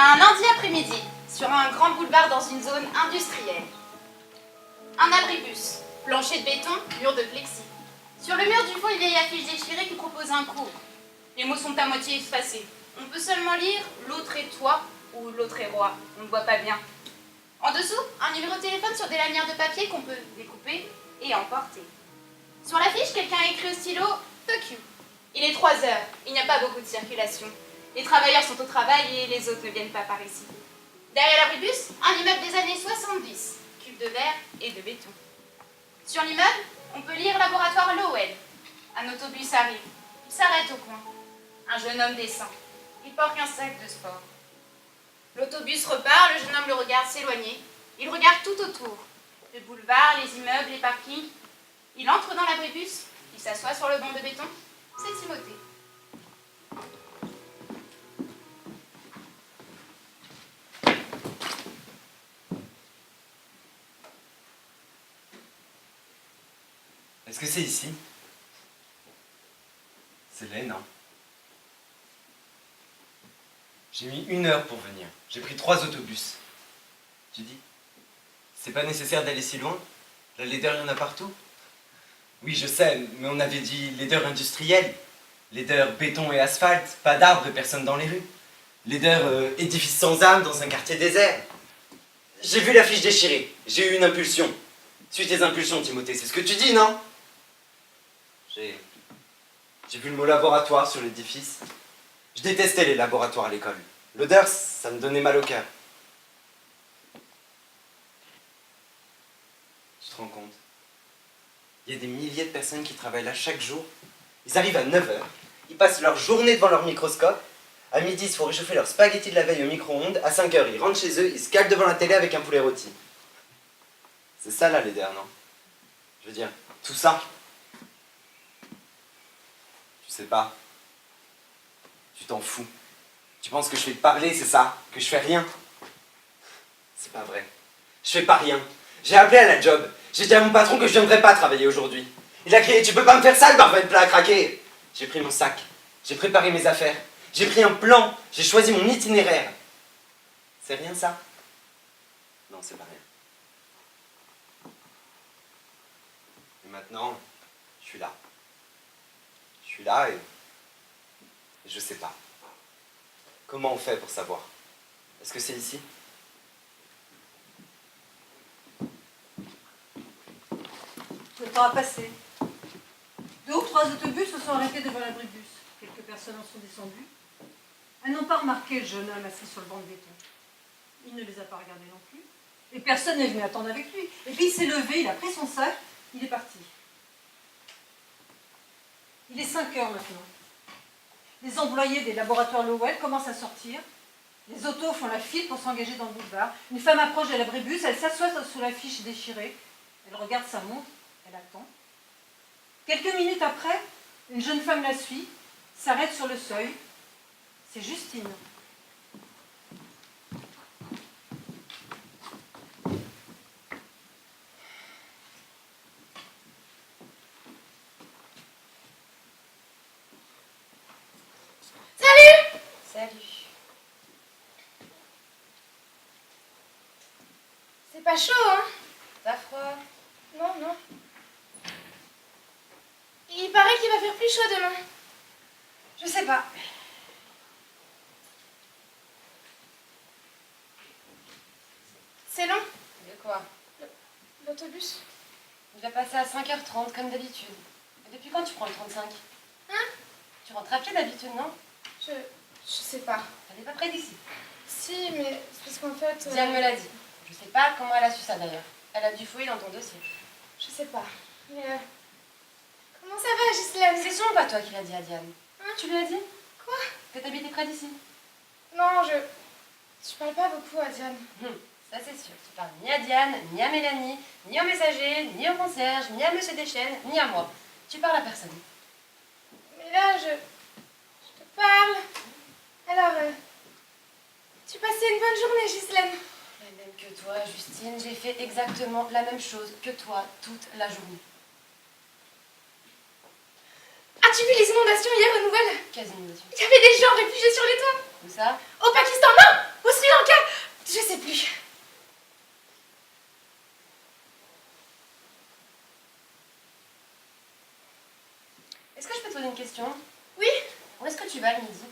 Un lundi après-midi, sur un grand boulevard dans une zone industrielle. Un abribus, plancher de béton, mur de plexi. Sur le mur du fond, une vieille affiche déchirée qui propose un cours. Les mots sont à moitié effacés. On peut seulement lire « L'autre est toi » ou « L'autre est roi ». On ne voit pas bien. En dessous, un numéro de téléphone sur des lanières de papier qu'on peut découper et emporter. Sur l'affiche, quelqu'un a écrit au stylo « Fuck you ». Il est 3 heures, il n'y a pas beaucoup de circulation. Les travailleurs sont au travail et les autres ne viennent pas par ici. Derrière l'abribus, un immeuble des années 70, cube de verre et de béton. Sur l'immeuble, on peut lire laboratoire Lowell. Un autobus arrive. Il s'arrête au coin. Un jeune homme descend. Il porte un sac de sport. L'autobus repart, le jeune homme le regarde s'éloigner. Il regarde tout autour. Le boulevard, les immeubles, les parkings. Il entre dans l'abribus. Il s'assoit sur le banc de béton. C'est Timothée. Est-ce que c'est ici? C'est laid, non? J'ai mis 1 heure pour venir. J'ai pris 3 autobus. Tu dis? C'est pas nécessaire d'aller si loin? La laideur, il y en a partout? Oui, je sais, mais on avait dit laideur industrielle. Laideur béton et asphalte, pas d'arbres et personne dans les rues. Laideur édifice sans âme dans un quartier désert. J'ai vu l'affiche déchirée. J'ai eu une impulsion. Suis tes impulsions, Timothée, c'est ce que tu dis, non? J'ai vu le mot laboratoire sur l'édifice. Je détestais les laboratoires à l'école. L'odeur, ça me donnait mal au cœur. Tu te rends compte? Il y a des milliers de personnes qui travaillent là chaque jour. Ils arrivent à 9 heures. Ils passent leur journée devant leur microscope. À midi, ils se font réchauffer leurs spaghettis de la veille au micro-ondes. À 5 heures, ils rentrent chez eux, ils se calent devant la télé avec un poulet rôti. C'est ça la laideur, non? Je veux dire, tout ça. Tu sais pas. Tu t'en fous. Tu penses que je vais te parler, c'est ça? Que je fais rien? C'est pas vrai. Je fais pas rien. J'ai appelé à la job. J'ai dit à mon patron que je viendrais pas travailler aujourd'hui. Il a crié, tu peux pas me faire ça, le barbel plat à craquer. J'ai pris mon sac. J'ai préparé mes affaires. J'ai pris un plan. J'ai choisi mon itinéraire. C'est rien ça? Non, c'est pas rien. Et maintenant, je suis là. Je suis là et je sais pas. Comment on fait pour savoir? Est-ce que c'est ici? Le temps a passé. 2 ou 3 autobus se sont arrêtés devant l'abribus. Quelques personnes en sont descendues. Elles n'ont pas remarqué le jeune homme assis sur le banc de béton. Il ne les a pas regardés non plus. Et personne n'est venu attendre avec lui. Et puis il s'est levé, il a pris son sac, il est parti. Il est 5 heures maintenant. Les employés des laboratoires Lowell commencent à sortir. Les autos font la file pour s'engager dans le boulevard. Une femme approche de l'abribus, elle s'assoit sous l'affiche déchirée. Elle regarde sa montre, elle attend. Quelques minutes après, une jeune femme la suit, s'arrête sur le seuil. C'est Justine. Salut. C'est pas chaud, hein? T'as froid? Non, non. Il paraît qu'il va faire plus chaud demain. Je sais pas. C'est long? De quoi? L'autobus? Il va passer à 5h30 comme d'habitude. Et depuis quand tu prends le 35? Hein? Tu rentres à pied d'habitude, non? Je sais pas. Elle n'est pas près d'ici. Si, mais c'est parce qu'en fait... Diane me l'a dit. Je sais pas comment elle a su ça d'ailleurs. Elle a dû fouiller dans ton dossier. Je sais pas. Mais... Comment ça va, Ghislaine? C'est sûrement pas toi qui l'as dit à Diane. Hein? Tu lui as dit? Quoi? Que t'habitais près d'ici. Non, je parle pas beaucoup à Diane. Ça c'est sûr. Tu parles ni à Diane, ni à Mélanie, ni au messager, ni au concierge, ni à Monsieur Deschênes, ni à moi. Tu parles à personne. Mais là, je te parle. Alors, tu passais une bonne journée, Ghislaine? La même que toi, Justine, j'ai fait exactement la même chose que toi toute la journée. As-tu vu les inondations hier aux nouvelles? Quelle inondation? Il y avait des gens réfugiés sur les toits. Où ça? Au Pakistan, non! Au Sri Lanka! Je sais plus. Est-ce que je peux te poser une question? Oui? Où est-ce que tu vas le midi?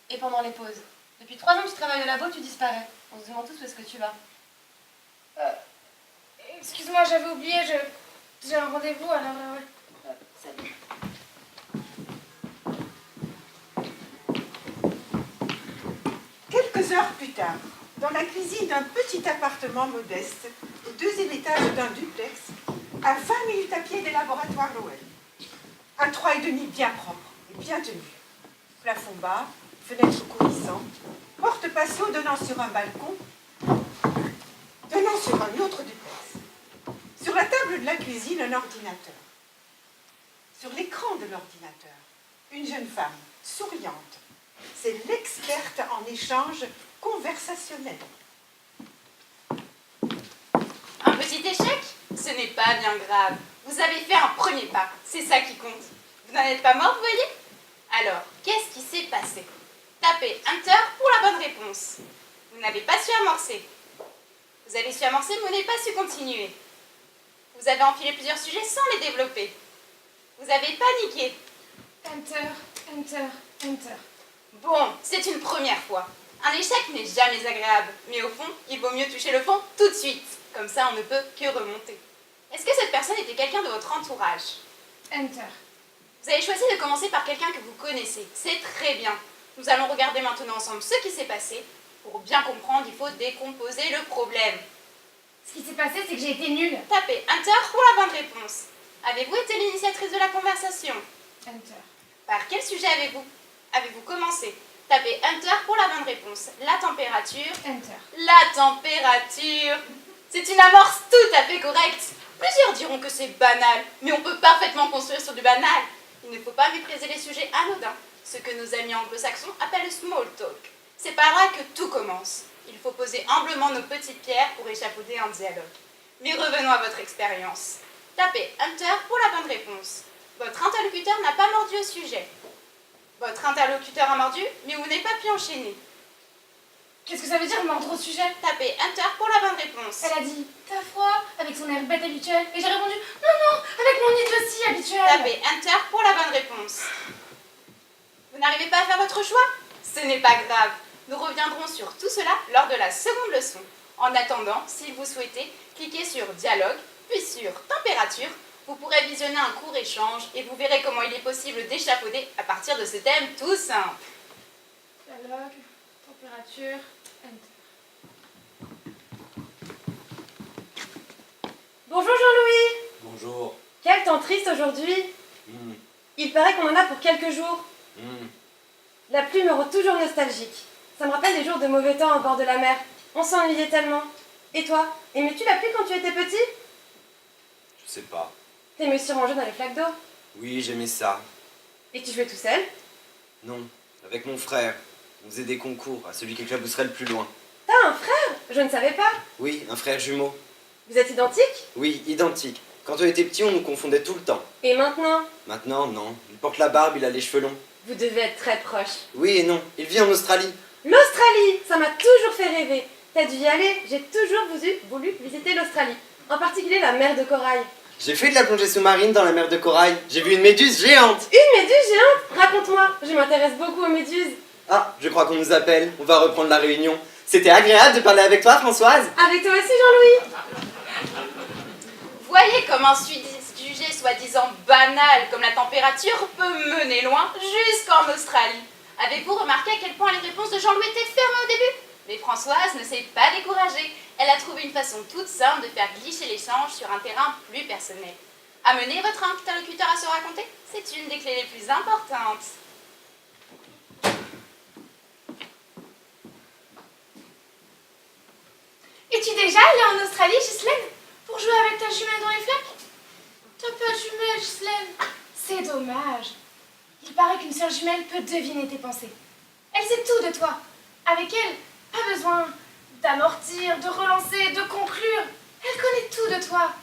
Et pendant les pauses? Depuis 3 ans que tu travailles au labo, tu disparais. On se demande tous où est-ce que tu vas. Excuse-moi, j'avais oublié, j'ai un rendez-vous, alors... salut. Quelques heures plus tard, dans la cuisine d'un petit appartement modeste, au 2e étage d'un duplex, à 20 minutes à pied des laboratoires Lowell. Un 3,5 bien propre et bien tenu. Plafond bas, fenêtre coulissante, porte patio donnant sur un balcon, donnant sur un autre duplex. Sur la table de la cuisine, un ordinateur. Sur l'écran de l'ordinateur, une jeune femme, souriante. C'est l'experte en échange conversationnel. Un petit échec? Ce n'est pas bien grave. Vous avez fait un premier pas, c'est ça qui compte. Vous n'en êtes pas mort, vous voyez? Alors, qu'est-ce qui s'est passé? Tapez Enter pour la bonne réponse. Vous n'avez pas su amorcer. Vous avez su amorcer, mais vous n'avez pas su continuer. Vous avez enfilé plusieurs sujets sans les développer. Vous avez paniqué. Enter, enter, enter. Bon, c'est une première fois. Un échec n'est jamais agréable, mais au fond, il vaut mieux toucher le fond tout de suite. Comme ça, on ne peut que remonter. Est-ce que cette personne était quelqu'un de votre entourage? Enter. Vous avez choisi de commencer par quelqu'un que vous connaissez. C'est très bien. Nous allons regarder maintenant ensemble ce qui s'est passé. Pour bien comprendre, il faut décomposer le problème. Ce qui s'est passé, c'est que j'ai été nulle. Tapez Enter pour la bonne réponse. Avez-vous été l'initiatrice de la conversation? Enter. Par quel sujet avez-vous commencé? Tapez Enter pour la bonne réponse. La température. Enter. La température. C'est une amorce tout à fait correcte. Plusieurs diront que c'est banal, mais on peut parfaitement construire sur du banal. Il ne faut pas mépriser les sujets anodins, ce que nos amis anglo-saxons appellent le small talk. C'est par là que tout commence. Il faut poser humblement nos petites pierres pour échafauder un dialogue. Mais revenons à votre expérience. Tapez Enter pour la bonne réponse. Votre interlocuteur n'a pas mordu au sujet. Votre interlocuteur a mordu, mais vous n'avez pas pu enchaîner. Qu'est-ce que ça veut dire mordre au sujet? Tapez Enter pour la bonne réponse. Elle a dit t'as froid avec son air bête habituel et j'ai répondu non non avec mon idiotie habituel. Tapez Enter pour la bonne réponse. Vous n'arrivez pas à faire votre choix? Ce n'est pas grave. Nous reviendrons sur tout cela lors de la seconde leçon. En attendant, si vous souhaitez, cliquez sur Dialogue, puis sur Température. Vous pourrez visionner un court échange et vous verrez comment il est possible d'échafauder à partir de ce thème tout simple. Dialogue, température, enter. Bonjour Jean-Louis! Bonjour. Quel temps triste aujourd'hui! Hmm, Il paraît qu'on en a pour quelques jours. hmm. La pluie me rend toujours nostalgique. Ça me rappelle des jours de mauvais temps au bord de la mer. On s'ennuyait tellement. Et toi, aimais-tu la pluie quand tu étais petit? Je sais pas. T'aimais aussi ranger dans les flaques d'eau. Oui, j'aimais ça. Et tu jouais tout seul? Non, avec mon frère. On faisait des concours à celui qui éclabousserait le plus loin. T'as un frère? Je ne savais pas. Oui, un frère jumeau. Vous êtes identiques? Oui, identique. Quand on était petit, on nous confondait tout le temps. Et maintenant? Maintenant, non. Il porte la barbe, il a les cheveux longs. Vous devez être très proches. Oui et non. Il vit en Australie. L'Australie! Ça m'a toujours fait rêver. T'as dû y aller. J'ai toujours voulu visiter l'Australie. En particulier la mer de corail. J'ai fait de la plongée sous-marine dans la mer de corail. J'ai vu une méduse géante. Une méduse géante? Raconte-moi. Je m'intéresse beaucoup aux méduses. Ah, je crois qu'on nous appelle. On va reprendre la réunion. C'était agréable de parler avec toi, Françoise. Avec toi aussi, Jean-Louis. Voyez comme un sujet soi-disant banal comme la température peut mener loin jusqu'en Australie. Avez-vous remarqué à quel point les réponses de Jean-Louis étaient fermées au début? Mais Françoise ne s'est pas découragée. Elle a trouvé une façon toute simple de faire glisser l'échange sur un terrain plus personnel. Amener votre interlocuteur à se raconter, c'est une des clés les plus importantes. Es-tu déjà allée en Australie, Ghislaine? Pour jouer avec ta jumelle dans les flaques? T'as pas de jumelle, Ghislaine. C'est dommage. Il paraît qu'une seule jumelle peut deviner tes pensées. Elle sait tout de toi. Avec elle, pas besoin d'amortir, de relancer, de conclure. Elle connaît tout de toi,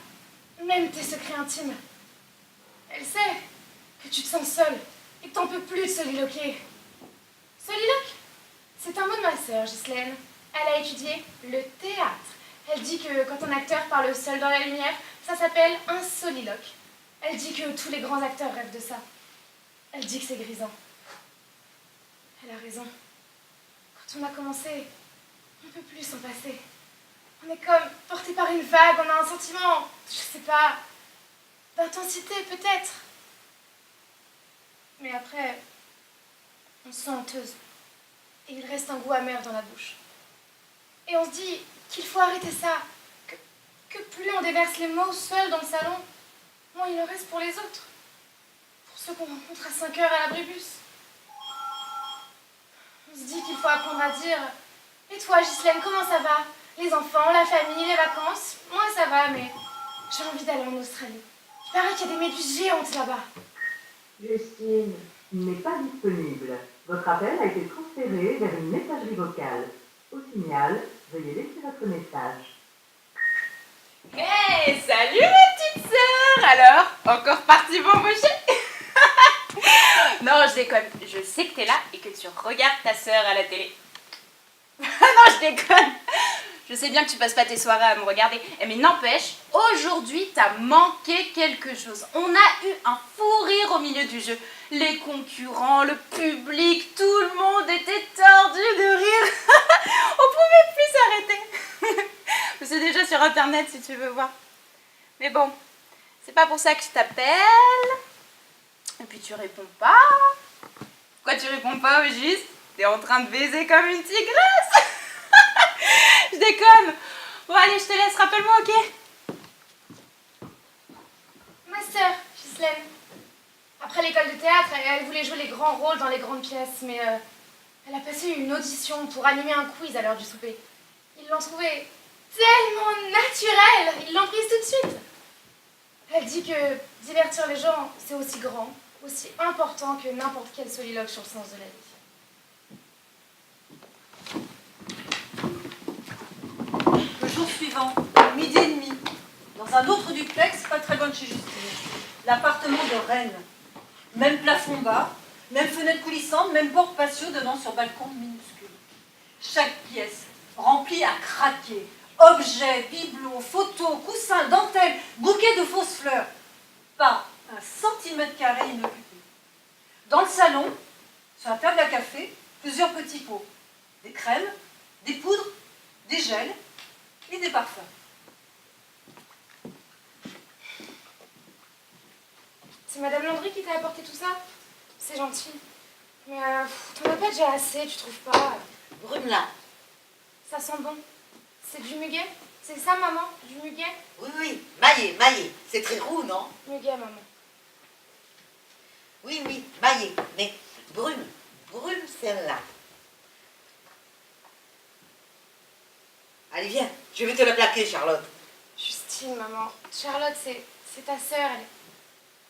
même tes secrets intimes. Elle sait que tu te sens seule et que t'en peux plus de soliloquer. Soliloque? C'est un mot de ma sœur, Ghislaine. Elle a étudié le théâtre. Elle dit que quand un acteur parle seul dans la lumière, ça s'appelle un soliloque. Elle dit que tous les grands acteurs rêvent de ça. Elle dit que c'est grisant. Elle a raison. Quand on a commencé, on ne peut plus s'en passer. On est comme porté par une vague, on a un sentiment, je sais pas, d'intensité peut-être. Mais après, on se sent honteuse. Et il reste un goût amer dans la bouche. Et on se dit qu'il faut arrêter ça. Que plus on déverse les mots seuls dans le salon, moins il en reste pour les autres. Pour ceux qu'on rencontre à 5 heures à l'abribus. On se dit qu'il faut apprendre à dire « Et toi, Ghislaine, comment ça va? Les enfants, la famille, les vacances? Moi, ça va, mais j'ai envie d'aller en Australie. Il paraît qu'il y a des méduses géantes là-bas. » Justine, il n'est pas disponible. Votre appel a été transféré vers une messagerie vocale. Au signal, veuillez laisser votre message. Hey, salut ma petite sœur. Alors, encore partie m'embaucher? Non, je déconne. Je sais que t'es là et que tu regardes ta sœur à la télé. Non, je déconne. Je sais bien que tu passes pas tes soirées à me regarder. Mais n'empêche, aujourd'hui, t'as manqué quelque chose. On a eu un fou rire au milieu du jeu. Les concurrents, le public, tout le monde était tordu de rire. On pouvait plus s'arrêter. C'est déjà sur internet si tu veux voir. Mais bon, c'est pas pour ça que je t'appelle. Et puis tu réponds pas. Pourquoi tu réponds pas au juste? T'es en train de baiser comme une tigresse. Je déconne. Bon allez, je te laisse, rappelle-moi, ok? Ma sœur, Ghislaine. Après l'école de théâtre, elle voulait jouer les grands rôles dans les grandes pièces, mais elle a passé une audition pour animer un quiz à l'heure du souper. Ils l'ont trouvée tellement naturelle, ils l'ont prise tout de suite. Elle dit que divertir les gens, c'est aussi grand, aussi important que n'importe quel soliloque sur le sens de la vie. Le jour suivant, 12h30, dans un autre duplex, pas très loin de chez Justine, l'appartement de Rennes. Même plafond bas, même fenêtre coulissante, même porte patio donnant sur balcon minuscule. Chaque pièce remplie à craquer. Objets, bibelots, photos, coussins, dentelles, bouquets de fausses fleurs. Pas un centimètre carré inoccupé. Dans le salon, sur la table à café, plusieurs petits pots. Des crèmes, des poudres, des gels et des parfums. C'est Madame Landry qui t'a apporté tout ça? C'est gentil. Mais t'en as pas déjà assez, tu trouves pas? Brume-là. Ça sent bon. C'est du muguet? C'est ça, maman? Du muguet? Oui, oui, maillé, maillé. C'est très roux, non? Muguet, maman. Oui, oui, maillé. Mais brume, brume celle-là. Allez, viens, je vais te la plaquer, Charlotte. Justine, maman. Charlotte, c'est ta sœur.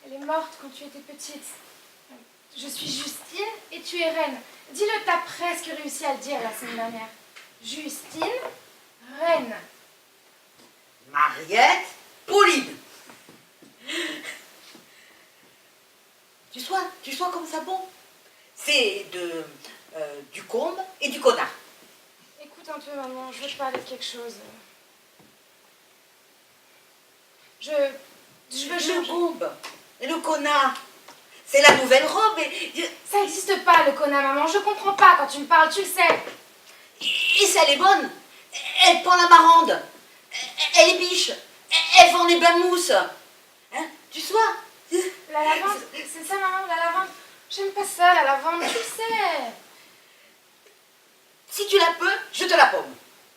Elle est morte quand tu étais petite. Je suis Justine et tu es Reine. Dis-le, t'as presque réussi à le dire la semaine dernière. Justine, Reine. Mariette, Pauline. Tu sois comme ça bon. C'est du combe et du connard. Écoute un peu, maman, je veux te parler de quelque chose. Je veux Le changer. combe et le connard. C'est la nouvelle robe et Ça n'existe pas, le connard, maman. Je comprends pas quand tu me parles, tu le sais. ça, elle est bonne. Elle prend la marande. Elle est biche. Elle vend les blamousses. Hein, tu sois. La lavande, c'est ça, maman, la lavande. J'aime pas ça, la lavande, tu le sais. Si tu la peux, je te la pomme.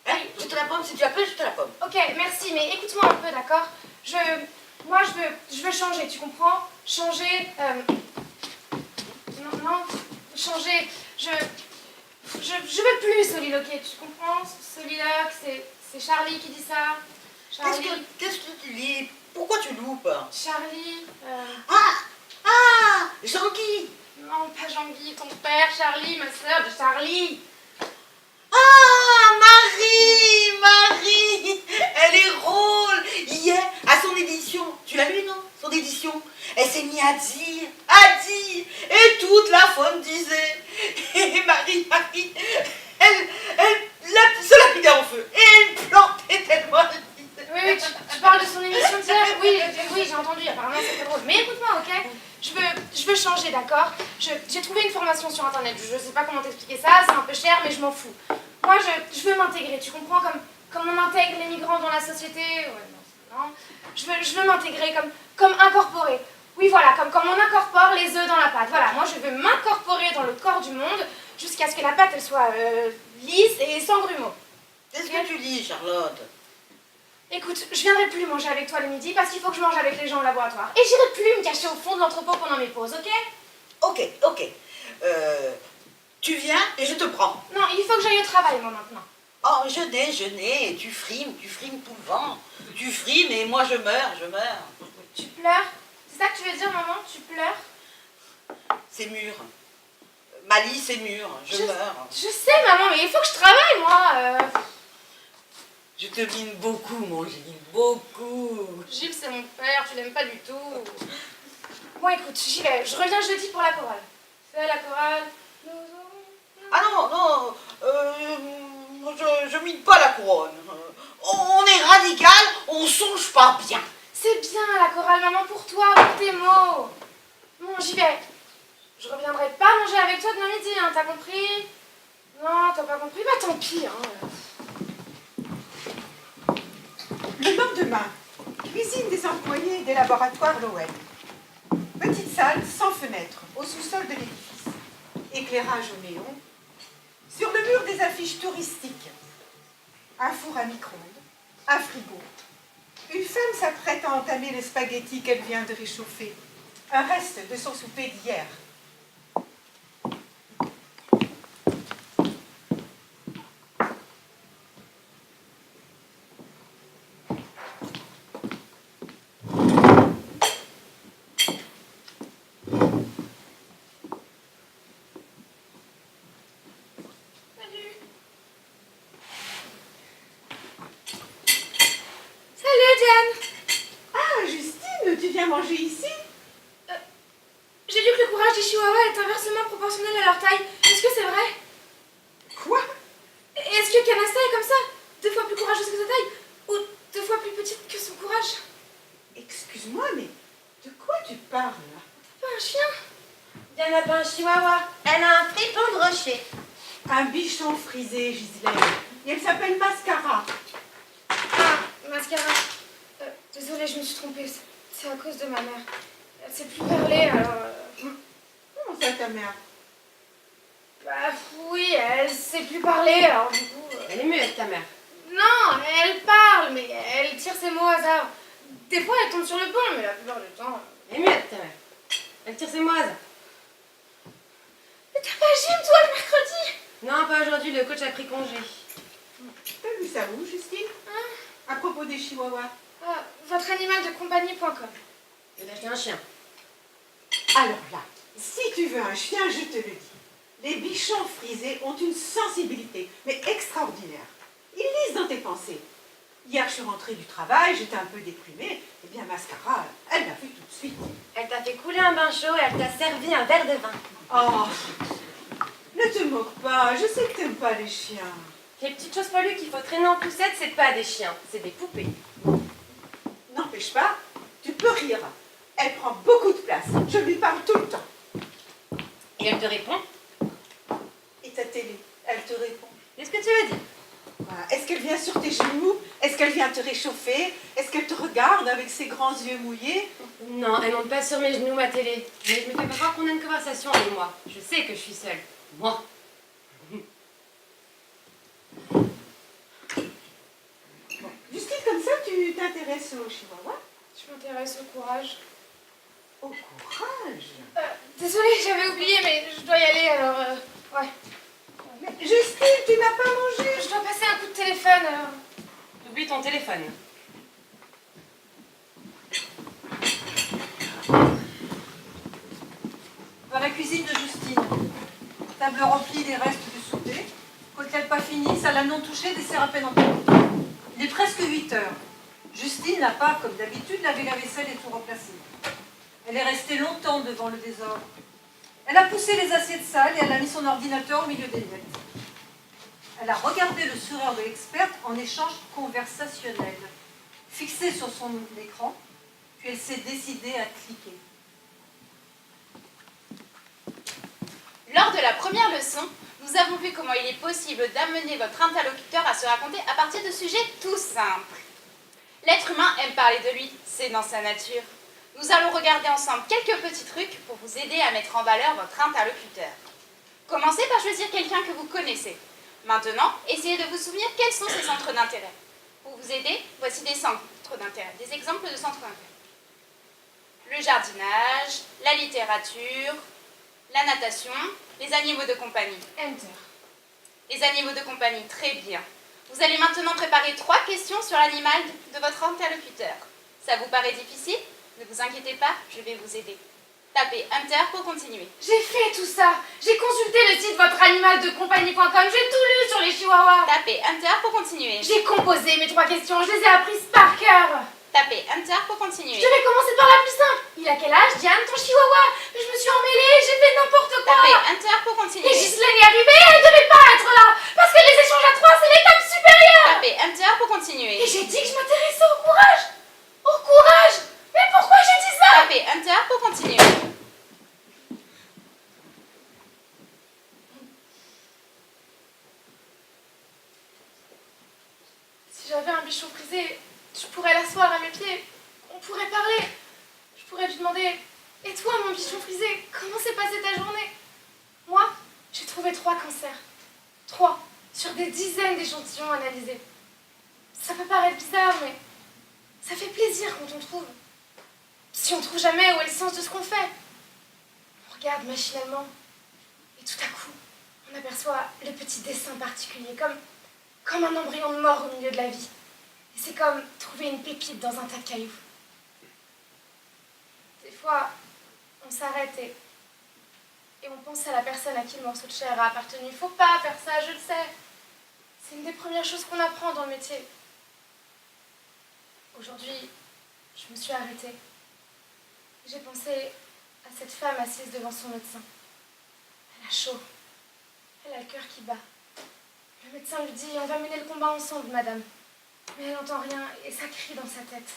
Hein, je te la pomme, si tu la peux, je te la pomme. Ok, merci, mais écoute-moi un peu, d'accord? Moi, je veux changer, tu comprends? Changer, non, changer, je veux plus soliloquer, tu comprends? Soliloque, c'est Charlie qui dit ça. Charlie, Qu'est-ce que tu lis? Pourquoi tu loupes? Charlie, Jean-Guy. non, pas Jean-Guy, ton père, Charlie, ma soeur de Charlie. Marie, elle est rôle. Hier, à son édition, tu l'as lu, non? Son édition, elle s'est mise à dire, et toute la faune disait, et Marie, son émission d'hier. Oui, j'ai entendu, apparemment c'était drôle. Mais écoute-moi, ok? Je veux changer, d'accord? J'ai trouvé une formation sur internet. Je sais pas comment t'expliquer ça, c'est un peu cher, mais je m'en fous. Moi, je veux m'intégrer, tu comprends? Comme on intègre les migrants dans la société. Ouais, non. Je veux m'intégrer comme incorporer. Oui, voilà, comme on incorpore les œufs dans la pâte. Voilà, moi je veux m'incorporer dans le corps du monde jusqu'à ce que la pâte elle soit lisse et sans grumeaux. Qu'est-ce que tu lis, Charlotte? Écoute, je viendrai plus manger avec toi le midi parce qu'il faut que je mange avec les gens au laboratoire. Et j'irai plus me cacher au fond de l'entrepôt pendant mes pauses, ok? Ok. Tu viens et je te prends. Non, il faut que j'aille au travail, moi, maintenant. Oh, je n'ai, tu frimes tout le vent. Tu frimes et moi je meurs. Tu pleures? C'est ça que tu veux dire, maman? Tu pleures? C'est mûr. Malice, c'est mûr, je meurs. Je sais, maman, mais il faut que je travaille, moi. Je te mine beaucoup, mon Gilles, beaucoup. Gilles, c'est mon père, tu l'aimes pas du tout. Bon, écoute, j'y vais. Je reviens jeudi pour la chorale. Fais la chorale. Ah non, je mine pas la couronne. On est radical, on songe pas bien. C'est bien la chorale, maman, pour toi, pour tes mots. Bon, j'y vais. Je reviendrai pas manger avec toi demain midi, hein, t'as compris? Non, t'as pas compris? Bah tant pis, hein. Le lendemain, cuisine des employés des laboratoires Lowell. Petite salle sans fenêtre, au sous-sol de l'édifice. Éclairage au néon. Sur le mur, des affiches touristiques. Un four à micro-ondes, un frigo. Une femme s'apprête à entamer les spaghettis qu'elle vient de réchauffer. Un reste de son souper d'hier. Salut, Diane. Ah, Justine, tu viens manger ici? J'ai lu que le courage des chihuahuas est inversement proportionnel à leur taille. Est-ce que c'est vrai? Quoi? Est-ce que Canasta est comme ça? 2 fois plus courageuse que sa taille? Ou 2 fois plus petite que son courage? Excuse-moi, mais de quoi tu parles là? T'as pas un chien? Diane n'a pas un chihuahua, elle a un fripon de rocher. Un bichon frisé, Gisèle. Et elle s'appelle Mascara. Ah, Mascara. Désolée, je me suis trompée. C'est à cause de ma mère. Elle sait plus parler, alors... Comment ça, ta mère? Bah oui, elle sait plus parler, alors du coup... Elle est muette, ta mère. Non, elle parle, mais elle tire ses mots au hasard. Des fois, elle tombe sur le bon, mais la plupart du temps... Elle est muette, ta mère. Elle tire ses mots au hasard. Mais t'as pas gym, toi, le mercredi? Non, pas aujourd'hui, le coach a pris congé. T'as vu ça où, Justine? À propos des chihuahuas. Ah, votreanimaldecompagnie.com. Je vais acheter un chien. Alors là, si tu veux un chien, je te le dis. Les bichons frisés ont une sensibilité, mais extraordinaire. Ils lisent dans tes pensées. Hier, je suis rentrée du travail, j'étais un peu déprimée. Eh bien, Mascara, elle l'a vu tout de suite. Elle t'a fait couler un bain chaud et elle t'a servi un verre de vin. Oh, ne te moque pas, je sais que t'aimes pas les chiens. Les petites choses poilues qu'il faut traîner en poussette, c'est pas des chiens, c'est des poupées. N'empêche pas, tu peux rire. Elle prend beaucoup de place. Je lui parle tout le temps. Et elle te répond? Et ta télé, elle te répond. Qu'est-ce que tu veux dire? Voilà. Est-ce qu'elle vient sur tes genoux? Est-ce qu'elle vient te réchauffer? Est-ce qu'elle te regarde avec ses grands yeux mouillés? Non, elle monte pas sur mes genoux, ma télé. Mais je me fais pas croire qu'on a une conversation, elle et moi. Je sais que je suis seule. Moi. Justine, comme ça, tu t'intéresses au chihuahua? Je m'intéresse au courage. Au courage! Désolée, j'avais oublié, mais je dois y aller, alors... ouais. Mais Justine, tu n'as pas mangé? Je dois passer un coup de téléphone, alors... Oublie ton téléphone. Dans la cuisine de Justine. Table remplie des restes du souper. Cocktail pas fini, salade non touchée, dessert à peine en tête. Il est presque 8 heures. Justine n'a pas, comme d'habitude, lavé la vaisselle et tout remplacé. Elle est restée longtemps devant le désordre. Elle a poussé les assiettes sales et elle a mis son ordinateur au milieu des miettes. Elle a regardé le sourire de l'experte en échange conversationnel. fixée sur son écran, puis elle s'est décidée à cliquer. Lors de la première leçon, nous avons vu comment il est possible d'amener votre interlocuteur à se raconter à partir de sujets tout simples. L'être humain aime parler de lui, c'est dans sa nature. Nous allons regarder ensemble quelques petits trucs pour vous aider à mettre en valeur votre interlocuteur. Commencez par choisir quelqu'un que vous connaissez. Maintenant, essayez de vous souvenir quels sont ses centres d'intérêt. Pour vous aider, voici des centres d'intérêt, des exemples de centres d'intérêt. Le jardinage, la littérature, la natation, les animaux de compagnie. Enter. Les animaux de compagnie, très bien. Vous allez maintenant préparer 3 questions sur l'animal de votre interlocuteur. Ça vous paraît difficile? Ne vous inquiétez pas, je vais vous aider. Tapez Enter pour continuer. J'ai fait tout ça. J'ai consulté le site votreanimaldecompagnie.com. J'ai tout lu sur les chihuahuas. Tapez Enter pour continuer. J'ai composé mes 3 questions. Je les ai apprises par cœur. Tapez Enter pour continuer. Je vais commencer par la plus simple. Il a quel âge, Diane, ton chihuahua? Mais je me suis emmêlée, j'ai fait n'importe quoi. Tapez Enter pour continuer. Et Ghislaine est arrivée, elle devait pas être là. Parce que les échanges à 3, c'est l'étape supérieure. Tapez Enter pour continuer. Et j'ai dit que je m'intéressais au courage. Au courage. Mais pourquoi j'ai dit ça? Tapez Enter pour continuer. Si j'avais un bichon frisé, je pourrais l'asseoir à mes pieds. On pourrait parler. Je pourrais lui demander: et toi, mon bichon frisé, comment s'est passée ta journée? Moi, j'ai trouvé 3 cancers. 3, sur des dizaines d'échantillons analysés. Ça peut paraître bizarre, mais ça fait plaisir quand on trouve. Si on trouve jamais, où est le sens de ce qu'on fait? On regarde machinalement, et tout à coup, on aperçoit le petit dessin particulier, comme un embryon de mort au milieu de la vie. Et c'est comme trouver une pépite dans un tas de cailloux. Des fois, on s'arrête et on pense à la personne à qui le morceau de chair a appartenu. Il faut pas faire ça, je le sais. C'est une des premières choses qu'on apprend dans le métier. Aujourd'hui, je me suis arrêtée. J'ai pensé à cette femme assise devant son médecin. Elle a chaud. Elle a le cœur qui bat. Le médecin lui dit: on va mener le combat ensemble, madame. Mais elle n'entend rien et ça crie dans sa tête.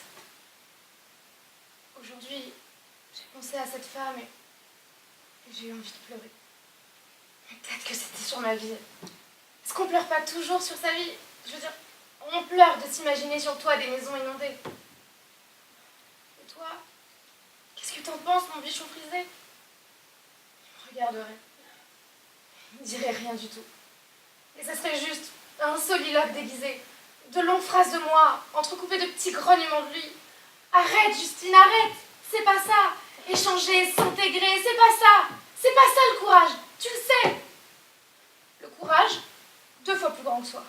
Aujourd'hui, j'ai pensé à cette femme et j'ai eu envie de pleurer. Mais peut-être que c'était sur ma vie. Est-ce qu'on pleure pas toujours sur sa vie? Je veux dire, on pleure de s'imaginer sur le toit des maisons inondées. Et toi, qu'est-ce que t'en penses, mon bichon frisé? Il me regarderait. Il ne dirait rien du tout. Et ça serait juste un soliloque déguisé. De longues phrases de moi, entrecoupées de petits grognements de lui. Arrête, Justine, arrête! C'est pas ça! Échanger, s'intégrer, c'est pas ça! C'est pas ça le courage! Tu le sais! Le courage, 2 fois plus grand que soi.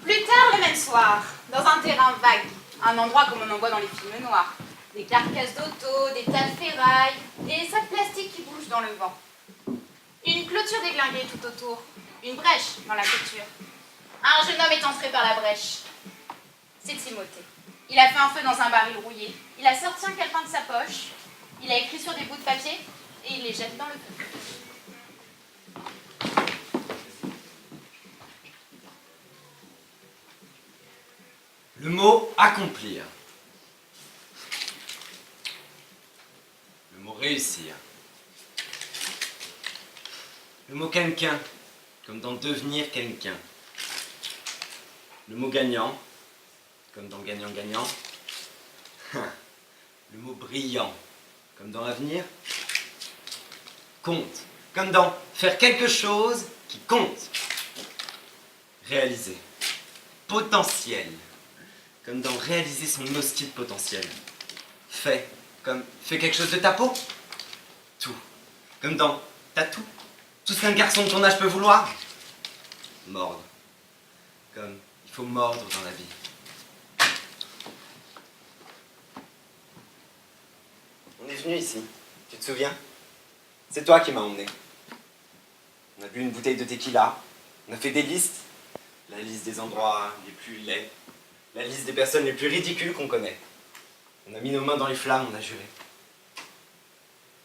Plus tard le même soir, dans un terrain vague, un endroit comme on en voit dans les films noirs, des carcasses d'auto, des tas de ferrailles, des sacs plastiques qui bougent dans le vent. Une clôture déglinguée tout autour, une brèche dans la clôture. Un jeune homme est entré par la brèche. C'est Timothée. Il a fait un feu dans un baril rouillé. Il a sorti un calepin de sa poche. Il a écrit sur des bouts de papier et il les jette dans le feu. Le mot accomplir. Le mot réussir. Le mot quelqu'un, comme dans devenir quelqu'un. Le mot gagnant, comme dans gagnant-gagnant. Le mot brillant, comme dans avenir. Compte, comme dans faire quelque chose qui compte. Réaliser. Potentiel, comme dans réaliser son hostie de potentiel. Fait, comme fais quelque chose de ta peau. Tout, comme dans t'as tout. Tout ce qu'un garçon de ton âge peut vouloir. Mordre, comme il faut mordre dans la vie. On est venu ici, tu te souviens? C'est toi qui m'as emmené. On a bu une bouteille de tequila, on a fait des listes. La liste des endroits les plus laids, la liste des personnes les plus ridicules qu'on connaît. On a mis nos mains dans les flammes, on a juré.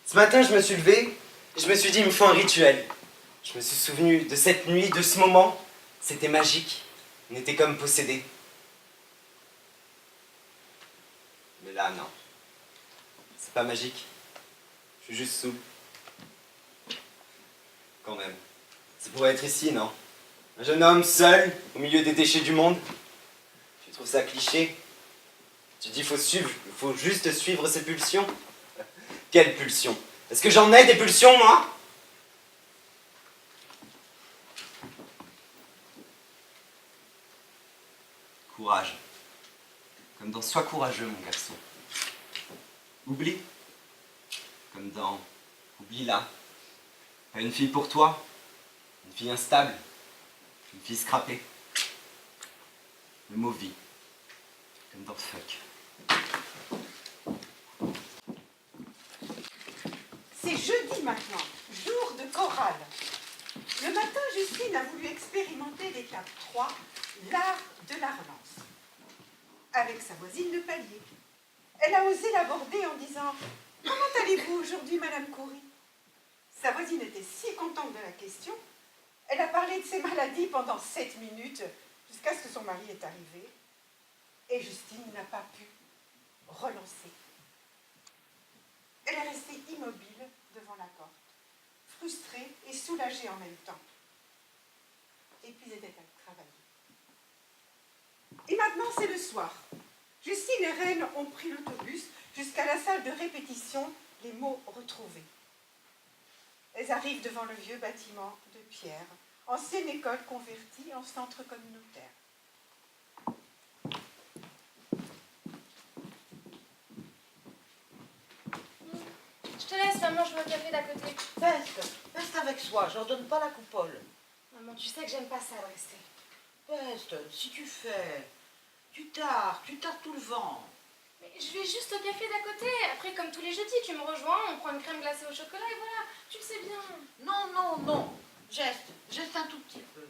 Ce matin, je me suis levé et je me suis dit, il me faut un rituel. Je me suis souvenu de cette nuit, de ce moment. C'était magique. On était comme possédés. Mais là, non. C'est pas magique. Je suis juste sous. Quand même. C'est pour être ici, non? Un jeune homme seul, au milieu des déchets du monde. Tu trouves ça cliché? Tu dis faut juste suivre ses pulsions? Quelle pulsion? Est-ce que j'en ai des pulsions, moi? Courage. Comme dans Sois courageux, mon garçon. Oublie. Comme dans Oublie-la. Pas une fille pour toi. Une fille instable. Une fille scrappée. Le mot vie. Comme dans Fuck. C'est jeudi maintenant, jour de chorale. Le matin, Justine a voulu expérimenter l'étape 3, l'art de la relance, avec sa voisine de palier. Elle a osé l'aborder en disant « Comment allez-vous aujourd'hui, Madame Coury ?» Sa voisine était si contente de la question, elle a parlé de ses maladies pendant 7 minutes, jusqu'à ce que son mari est arrivé, et Justine n'a pas pu relancer. Elle est restée immobile devant la porte, frustrée et soulagée en même temps. Épuisée à travailler. Et maintenant, c'est le soir. Justine et Reine ont pris l'autobus jusqu'à la salle de répétition, les mots retrouvés. Elles arrivent devant le vieux bâtiment de pierre, ancienne école convertie en centre communautaire. Je te laisse, maman, je veux un café d'à côté. Peste avec soi, j'en donne pas la coupole. Maman, tu sais que j'aime pas ça de rester. Peste, si tu fais, tu tardes tout le vent. Mais je vais juste au café d'à côté. Après, comme tous les jeudis, tu me rejoins, on prend une crème glacée au chocolat et voilà. Tu le sais bien. Non. Geste un tout petit peu.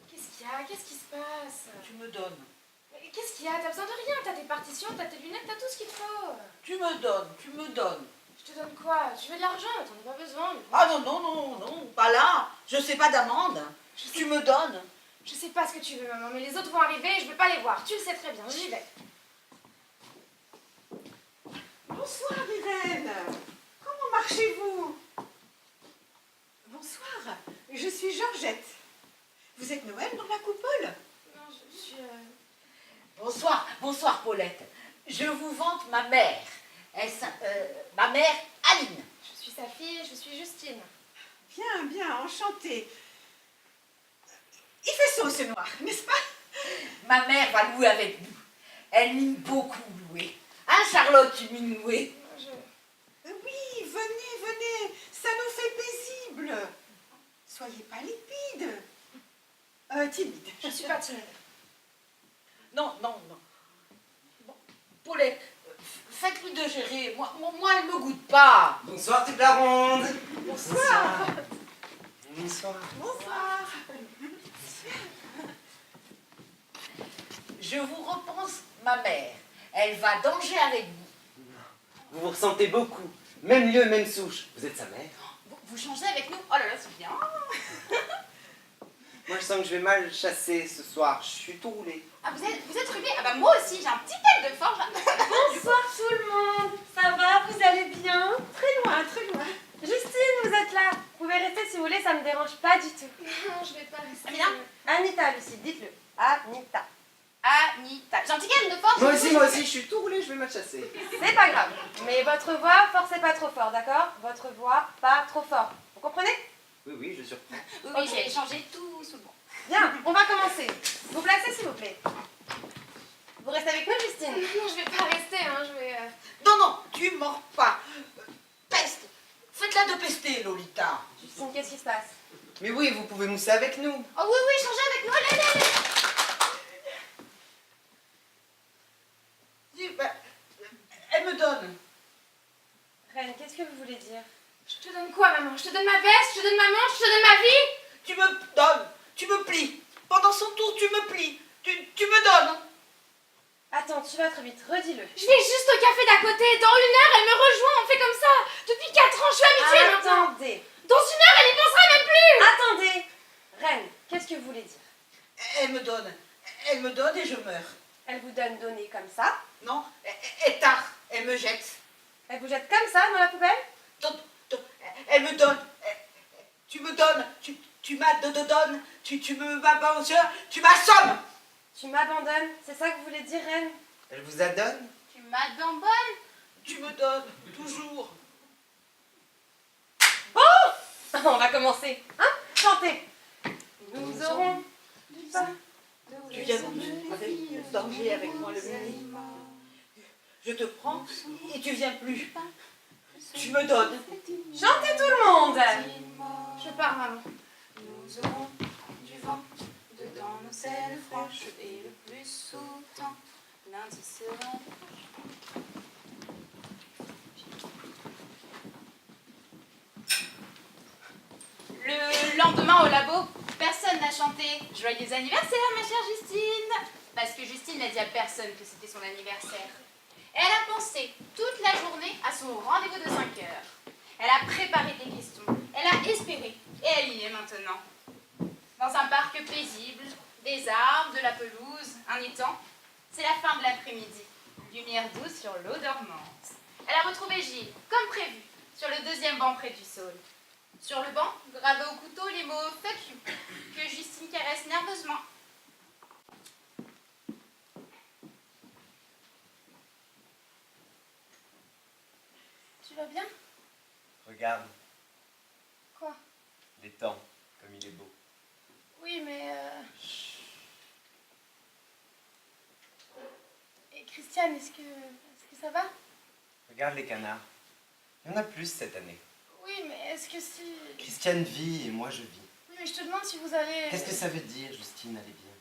Qu'est-ce qu'il y a? Qu'est-ce qui se passe? Tu me donnes. Mais qu'est-ce qu'il y a? T'as besoin de rien. T'as tes partitions, t'as tes lunettes, t'as tout ce qu'il te faut. Tu me donnes. Je te donne quoi? Tu veux de l'argent? T'en as pas besoin. Mais... Ah non, pas là. Je sais pas d'amende. Tu me donnes. Je sais pas ce que tu veux, maman, mais les autres vont arriver et je veux pas les voir. Tu le sais très bien, j'y vais. Bonsoir, Irène. Comment marchez-vous? Bonsoir, je suis Georgette. Vous êtes Noël dans la coupole? Non, je suis... Bonsoir Paulette. Je vous vante ma mère. Ma mère Aline. Je suis sa fille, je suis Justine. Bien, enchantée. Il fait chaud ce noir, n'est-ce pas? Ma mère va louer avec nous. Elle mime beaucoup louer. Hein, Charlotte, tu mimes louer? Oui, venez, ça nous fait paisible. Soyez pas limpide. Timide. Je suis pas timide. Non. Bon, Paulette, faites-lui de gérer. Moi, elle me goûte pas. Bonsoir, toute la ronde. Bonsoir. Bonsoir. Bonsoir. Je vous repense ma mère. Elle va danger avec vous. Vous vous ressentez beaucoup. Même lieu, même souche. Vous êtes sa mère? Vous changez avec nous? Oh là là, c'est bien. Moi, je sens que je vais mal chasser ce soir. Je suis tout roulé. Ah, vous êtes rubé? Ah bah moi aussi, j'ai un petit pet de forge. Bonsoir tout le monde. Ça va? Vous allez bien? Très loin. Justine, vous êtes là. Vous pouvez rester si vous voulez, ça me dérange pas du tout. Non, je vais pas rester. Amina? Anita, Lucie, dites-le. Anita. Anita. J'ai un petit calme de forge. Moi aussi, je suis tout roulé, je vais mal chasser. C'est pas grave. Mais votre voix, forcez pas trop fort, d'accord? Votre voix, pas trop fort. Vous comprenez? Oui, je surprends. Oui, je vais changer tout sous le banc. Bien, on va commencer. Vous placez s'il vous plaît. Vous restez avec nous, Justine? Non, je vais pas rester, hein, je vais... Non, tu mords pas. Peste. Faites-la de pester, Lolita. Justine, qu'est-ce qui se passe? Mais oui, vous pouvez mousser avec nous. Oh oui, changez avec nous, allez. Elle me donne. Reine, qu'est-ce que vous voulez dire? Je te donne quoi, maman? Je te donne ma veste, je te donne ma manche, je te donne ma vie? Tu me donnes. Tu me plies. Pendant son tour, tu me plies. Tu me donnes. Attends, tu vas trop vite, redis-le. Je vais juste au café d'à côté. Dans 1 heure, elle me rejoint, on fait comme ça. Depuis 4 ans, je suis habituée maintenant. Attendez. Dans 1 heure, elle y pensera même plus. Attendez. Reine, qu'est-ce que vous voulez dire? Elle me donne et je meurs. Elle vous donne donner comme ça. Non, et tard, elle me jette. Elle vous jette comme ça dans la poubelle. Elle me donne. Tu me donnes. Tu m'adonnes. Tu me m'abandonnes. Tu m'assommes. Tu m'abandonnes, c'est ça que vous voulez dire, Reine? Elle vous adonne? Tu m'abandonnes? Tu me donnes. Toujours. On va commencer, hein? Chantez. Nous aurons du pain. Tu viens avec danger avec moi le midi. Je te prends et tu viens plus. Tu me donnes. Chantez tout le monde. Je pars, maman. Nous aurons du vent dedans nos selles franches et le plus souvent lundi sera. Le lendemain au labo, personne n'a chanté Joyeux anniversaire ma chère Justine, parce que Justine n'a dit à personne que c'était son anniversaire. Elle a pensé toute la journée à son rendez-vous de 5 heures. Elle a préparé des questions, elle a espéré, et elle y est maintenant. Dans un parc paisible, des arbres, de la pelouse, un étang, c'est la fin de l'après-midi. Lumière douce sur l'eau dormante. Elle a retrouvé Gilles, comme prévu, sur le deuxième banc près du saule. Sur le banc, gravés au couteau les mots « fuck you » que Justine caresse nerveusement. Tu vas bien? Regarde, Quoi? l'étang, comme il est beau. Oui, mais... Et Christiane, est-ce que ça va? Regarde les canards. Il y en a plus cette année. Oui, mais est-ce que si... Christiane vit et moi je vis. Oui, mais je te demande si vous allez... Qu'est-ce que ça veut dire, Justine, allez bien?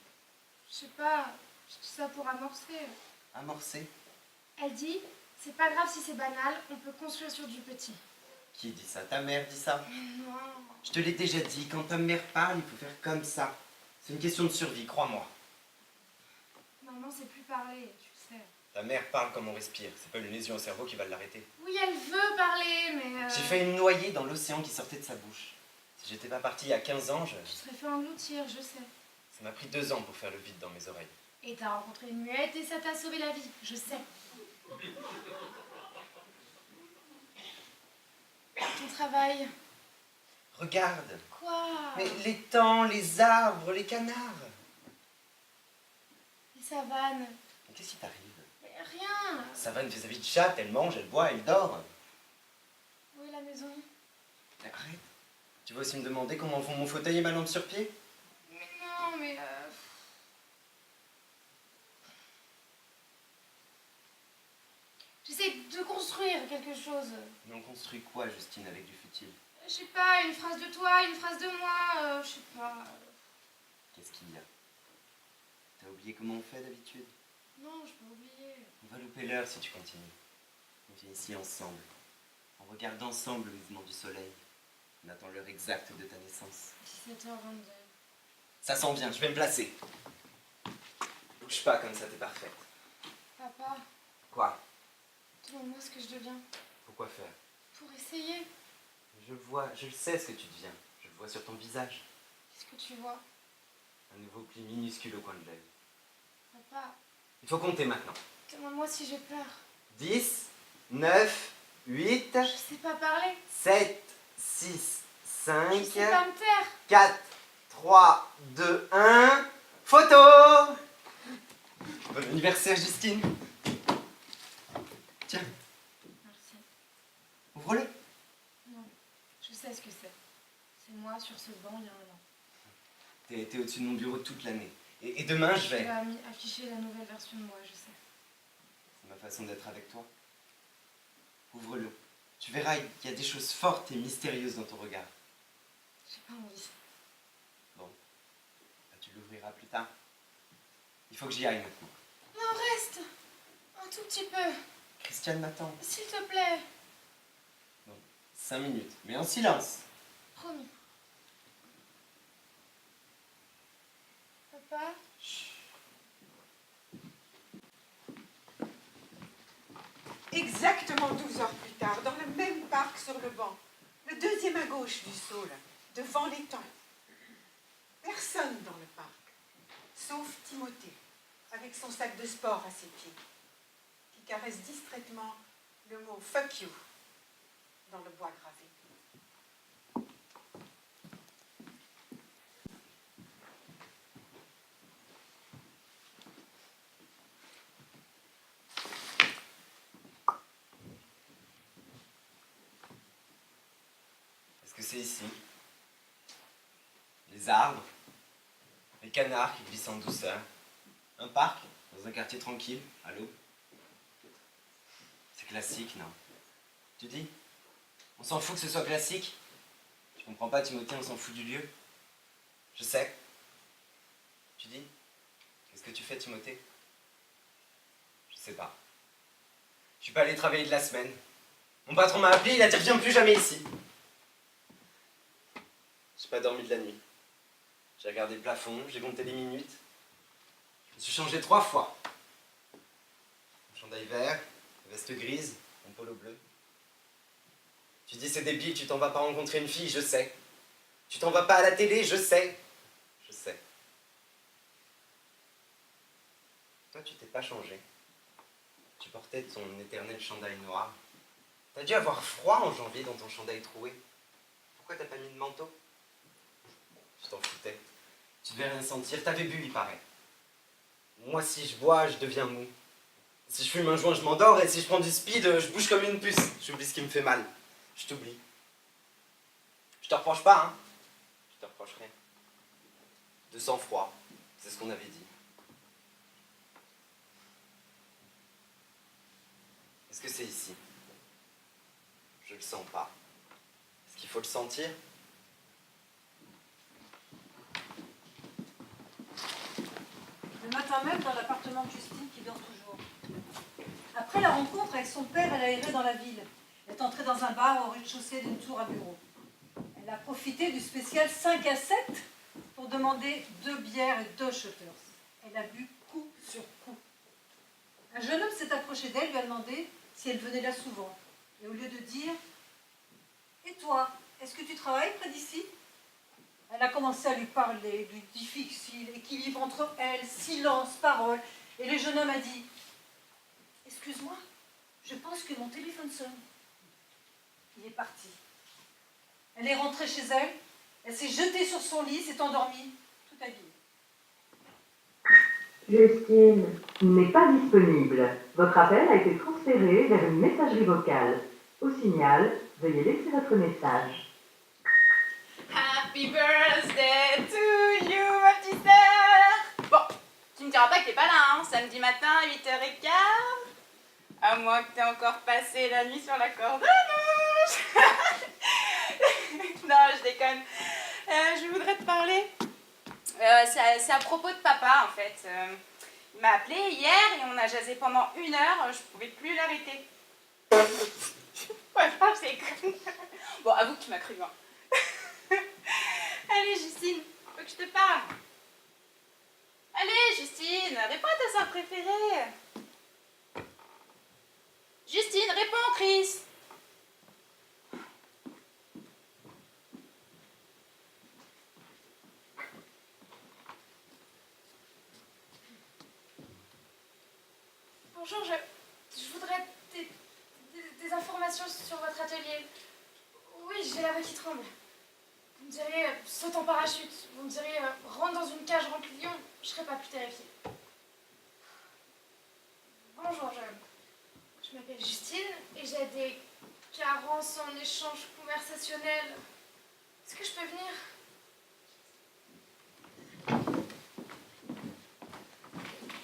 Je sais pas, je dis ça pour amorcer. Amorcer? Elle dit, c'est pas grave si c'est banal, on peut construire sur du petit. Qui dit ça? Ta mère dit ça? Non. Je te l'ai déjà dit, quand ta mère parle, il faut faire comme ça. C'est une question de survie, crois-moi. Maman sait plus parler, tu sais. Ta mère parle comme on respire, c'est pas une lésion au cerveau qui va l'arrêter. Oui, elle veut parler, mais... J'ai failli me noyer dans l'océan qui sortait de sa bouche. Si j'étais pas parti il y a 15 ans, Tu serais fait engloutir, je sais. ça m'a pris 2 ans pour faire le vide dans mes oreilles. Et t'as rencontré une muette et ça t'a sauvé la vie, je sais. Ton travail. Regarde, Quoi? mais l'étang, les arbres, les canards. Les savanes. Mais qu'est-ce qui t'arrive? Mais rien. Savane fait sa vie de chatte, elle mange, elle boit, elle dort. Où est la maison? Mais arrête. Tu vas aussi me demander comment vont mon fauteuil et ma lampe sur pied? Mais non, mais... J'essaie de construire quelque chose. Mais on construit quoi, Justine, avec du futile? Je sais pas, une phrase de toi, une phrase de moi, je sais pas. Qu'est-ce qu'il y a? T'as oublié comment on fait d'habitude? Non, je peux oublier. On va louper l'heure si tu continues. On vient ici ensemble. On regarde ensemble le mouvement du soleil. On attend l'heure exacte de ta naissance. 17h22. Ça sent bien, je vais me placer. Bouge pas comme ça, t'es parfaite. Papa, Quoi? demande-moi ce que je deviens. Pourquoi faire? Pour essayer. Je vois, je le sais ce que tu deviens. Je le vois sur ton visage. Qu'est-ce que tu vois? Un nouveau pli minuscule au coin de l'œil. Papa, Il faut compter maintenant. demande-moi si j'ai peur. 10, 9, 8, Je sais pas parler. 7, 6, 5, Je sais pas me taire. 4, 3, 2, 1. Photo! Bon anniversaire, Justine. Tiens, Merci. ouvre-le. Non, je sais ce que c'est. C'est moi sur ce banc il y a 1 an. T'as été au-dessus de mon bureau toute l'année. Et demain, je Tu vais. vas afficher la nouvelle version de moi, je sais. C'est ma façon d'être avec toi. Ouvre-le. Tu verras, il y a des choses fortes et mystérieuses dans ton regard. J'ai pas envie. Bon, bah, tu l'ouvriras plus tard. Il faut que j'y aille maintenant. Non, reste. Un tout petit peu. Christiane m'attend. S'il te plaît. 5 minutes, mais en silence. Promis. Papa, Exactement 12 heures plus tard, dans le même parc sur le banc, le deuxième à gauche du saule, devant l'étang. Personne dans le parc. sauf Timothée, avec son sac de sport à ses pieds, qui caresse distraitement le mot « fuck you » dans le bois gravé. Est-ce que c'est ici? Les arbres, les canards qui glissent en douceur, un parc dans un quartier tranquille, à l'aube. C'est classique, non? Tu dis? On s'en fout que ce soit classique? Je comprends pas, Timothée, on s'en fout du lieu. Je sais. Tu dis? Qu'est-ce que tu fais, Timothée? Je sais pas. Je suis pas allé travailler de la semaine. Mon patron m'a appelé, il a dit viens plus jamais ici. J'ai pas dormi de la nuit. J'ai regardé le plafond, j'ai compté les minutes. Je me suis changé 3 fois. Chandail vert, veste grise, mon polo bleu. Tu dis c'est débile, tu t'en vas pas rencontrer une fille, je sais. Tu t'en vas pas à la télé, je sais. Je sais. Toi, tu t'es pas changé. Tu portais ton éternel chandail noir. T'as dû avoir froid en janvier dans ton chandail troué. Pourquoi t'as pas mis de manteau? Tu t'en foutais. Tu devais rien sentir, t'avais bu, il paraît. Moi, si je bois, je deviens mou. Si je fume un joint, je m'endors, et si je prends du speed, je bouge comme une puce. J'oublie ce qui me fait mal. Je t'oublie. Je te reproche pas, hein. Je te reproche rien. De sang-froid, c'est ce qu'on avait dit. Est-ce que c'est ici? Je le sens pas. Est-ce qu'il faut le sentir? Le matin même, dans l'appartement de Justine qui dort toujours. Après la rencontre avec son père, elle a erré dans la ville. Elle est entrée dans un bar au rez-de-chaussée d'une tour à bureau. Elle a profité du spécial 5 à 7 pour demander 2 bières et 2 shooters. Elle a bu coup sur coup. Un jeune homme s'est approché d'elle, lui a demandé si elle venait là souvent. Et au lieu de dire « Et toi, est-ce que tu travailles près d'ici ?» Elle a commencé à lui parler du difficile équilibre entre elle, silence, parole. Et le jeune homme a dit « Excuse-moi, je pense que mon téléphone sonne. » Il est parti. Elle est rentrée chez elle, elle s'est jetée sur son lit, s'est endormie, tout habillée. Justine n'est pas disponible. Votre appel a été transféré vers une messagerie vocale. Au signal, veuillez laisser votre message. Happy birthday to you, ma petite sœur. Bon, tu me diras pas que t'es pas là, hein, samedi matin à 8h15. À moins que t'aies encore passé la nuit sur la corde à linge. Non, je déconne. Je voudrais te parler. C'est à propos de papa, en fait. Il m'a appelé hier et on a jasé pendant 1 heure. Je pouvais plus l'arrêter. Ouais, je déconne. Bon, avoue que tu m'as cru, hein. Allez, Justine, faut que je te parle. Allez, Justine, réponds à ta soeur préférée. Justine, réponds, Chris. Bonjour, je voudrais des informations sur votre atelier. Oui, j'ai la voix qui tremble. Vous me direz saute en parachute. Vous me direz rentre dans une cage remplie de lions. Je serais pas plus terrifiée. Bonjour, je m'appelle Justine et j'ai des carences en échange conversationnel. Est-ce que je peux venir?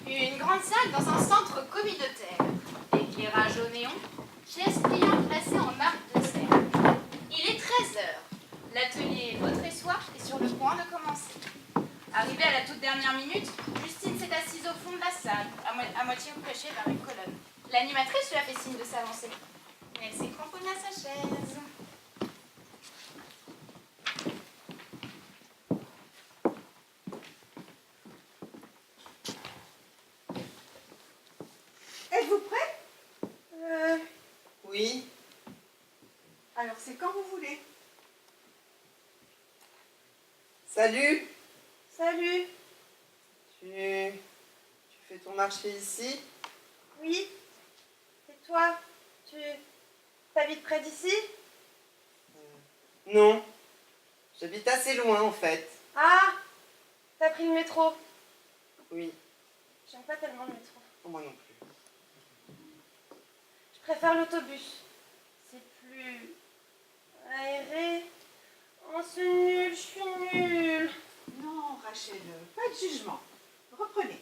Une grande salle dans un centre communautaire. Éclairage au néon, chaises pliantes placées en marque de cercle. Il est 13h. L'atelier Vautressoir est sur le point de commencer. Arrivée à la toute dernière minute, Justine s'est assise au fond de la salle, à moitié cachée par une colonne. L'animatrice lui a fait signe de s'avancer. Mais elle s'est cramponnée à sa chaise. Êtes-vous prêt? Oui. Alors c'est quand vous voulez. Salut. Salut. Tu fais ton marché ici? Oui. Et toi, tu t'habites près d'ici? Non. J'habite assez loin en fait. Ah, t'as pris le métro. Oui, J'aime pas tellement le métro. moi non plus. Je préfère l'autobus. C'est plus aéré. Oh, c'est nul, je suis nulle. Non, Rachel, pas de jugement. Reprenez.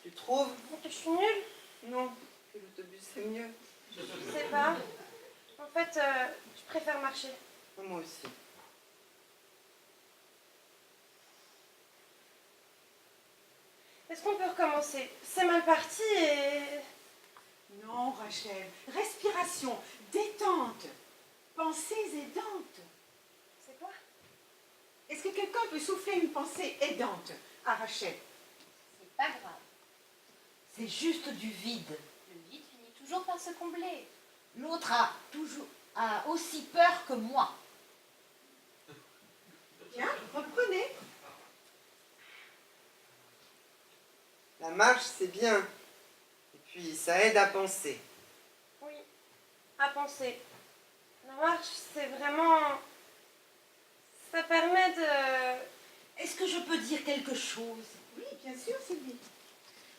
Tu trouves? Que je suis nulle? Non, que l'autobus c'est mieux. Je sais pas. En fait, je préfère marcher. Moi aussi. Est-ce qu'on peut recommencer? C'est mal parti et... Non, Rachel. Respiration, détente, pensées aidantes. C'est quoi? Est-ce que quelqu'un peut souffler une pensée aidante à Rachel? C'est pas grave. C'est juste du vide. Le vide finit toujours par se combler. L'autre a aussi peur que moi. Tiens, reprenez. La marche c'est bien. Et puis ça aide à penser. Oui, à penser. La marche, c'est vraiment... Ça permet de... Est-ce que je peux dire quelque chose? Oui, bien sûr, Sylvie.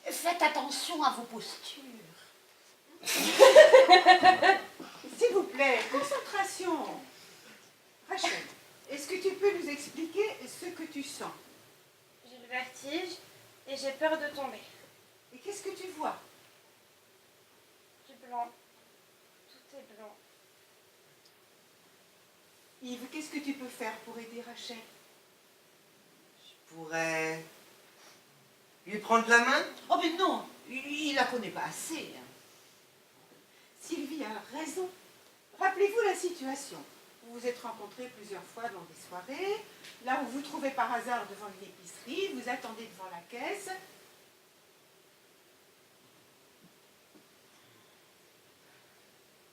Faites attention à vos postures. S'il vous plaît, concentration. Rachel, est-ce que tu peux nous expliquer ce que tu sens? J'ai le vertige et j'ai peur de tomber. Et qu'est-ce que tu vois? Du blanc. Tout est blanc. Yves, qu'est-ce que tu peux faire pour aider Rachel? Je pourrais lui prendre la main? Oh mais non, il la connaît pas assez. Sylvie a raison. Rappelez-vous la situation. Vous vous êtes rencontrés plusieurs fois dans des soirées. Là où vous trouvez par hasard devant une épicerie, vous attendez devant la caisse.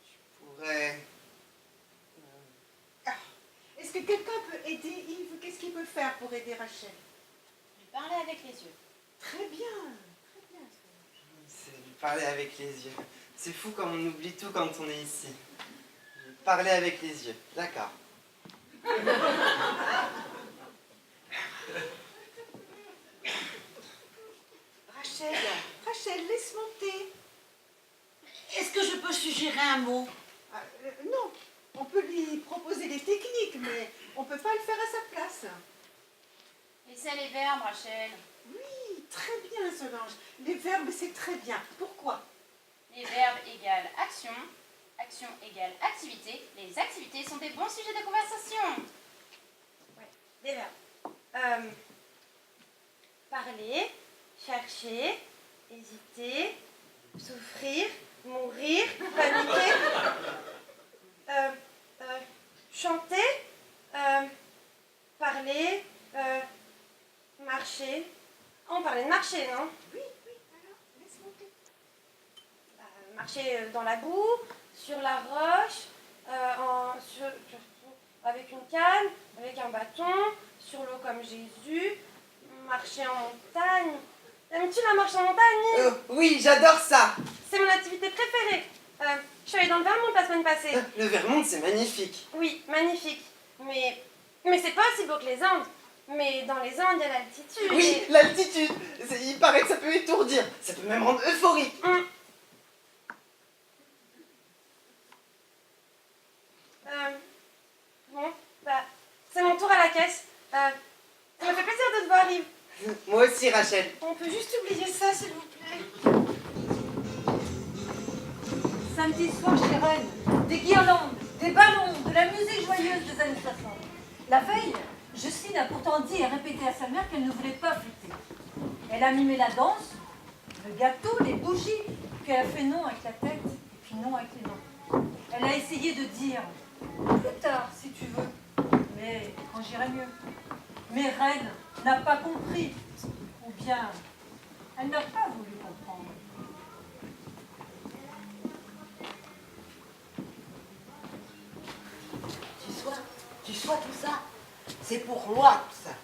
Je pourrais... Est-ce que quelqu'un peut aider Yves? Qu'est-ce qu'il peut faire pour aider Rachel? Lui parler avec les yeux. Très bien, très bien. C'est lui parler avec les yeux. C'est fou comme on oublie tout quand on est ici. Parler avec les yeux, d'accord. Rachel, laisse monter. Est-ce que je peux suggérer un mot? Non, on peut lui proposer des techniques, mais on ne peut pas le faire à sa place. Essaie les verbes, Rachel. Oui, très bien, Solange. Les verbes, c'est très bien. Pourquoi? Les verbes égale action. Action égale activité. Les activités sont des bons sujets de conversation. Des verbes. Parler, chercher, hésiter, souffrir, mourir, paniquer, chanter, parler, marcher. On parlait de marcher, non? Oui, alors, laisse monter. Marcher dans la boue, sur la roche, avec une canne, avec un bâton, sur l'eau comme Jésus, marcher en montagne. Aimes-tu la marche en montagne? Oui, j'adore ça. C'est mon activité préférée. Je suis allée dans le Vermont la semaine passée. Le Vermont, c'est magnifique. Oui, magnifique. Mais c'est pas aussi beau que les Andes. Mais dans les Andes, il y a l'altitude. Oui, l'altitude. Il paraît que ça peut étourdir. Ça peut même rendre euphorique. Bon, bah, c'est mon tour à la caisse. Ça me fait plaisir de te voir, Yves. Moi aussi, Rachel. On peut juste oublier ça, s'il vous plaît. Samedi soir chez Rennes, des guirlandes, des ballons, de la musique joyeuse des années 60. La veille, Justine a pourtant dit et répété à sa mère qu'elle ne voulait pas flûter. Elle a mimé la danse, le gâteau, les bougies, puis elle a fait non avec la tête, et puis non avec les mains. Elle a essayé de dire plus tard si tu veux, mais quand j'irai mieux. Mais Reine n'a pas compris, ou bien elle n'a pas voulu comprendre. Tu sois tout ça, c'est pour moi tout ça.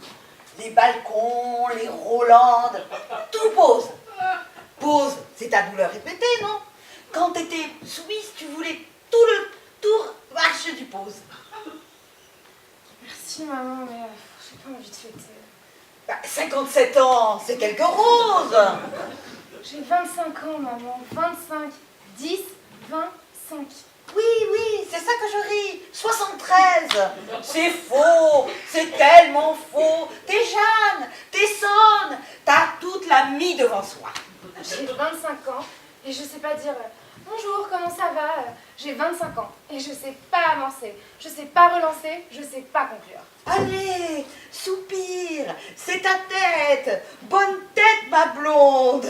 Les balcons, les Rolandes, tout pose. Pose, c'est ta douleur répétée, non? Quand t'étais soumise, tu voulais tout le tour marche du pose. Merci maman, mais j'ai pas envie de fêter. Bah, 57 ans, c'est quelque chose. J'ai 25 ans maman, 25, 10, 25. Oui, oui, c'est ça que je ris. 73. C'est faux, c'est tellement faux. T'es Jeanne, t'es sonne, t'as toute la mie devant soi. J'ai 25 ans et je sais pas dire bonjour, comment ça va? J'ai 25 ans et je sais pas avancer, je sais pas relancer, je sais pas conclure. Allez, soupire, c'est ta tête. Bonne tête, ma blonde.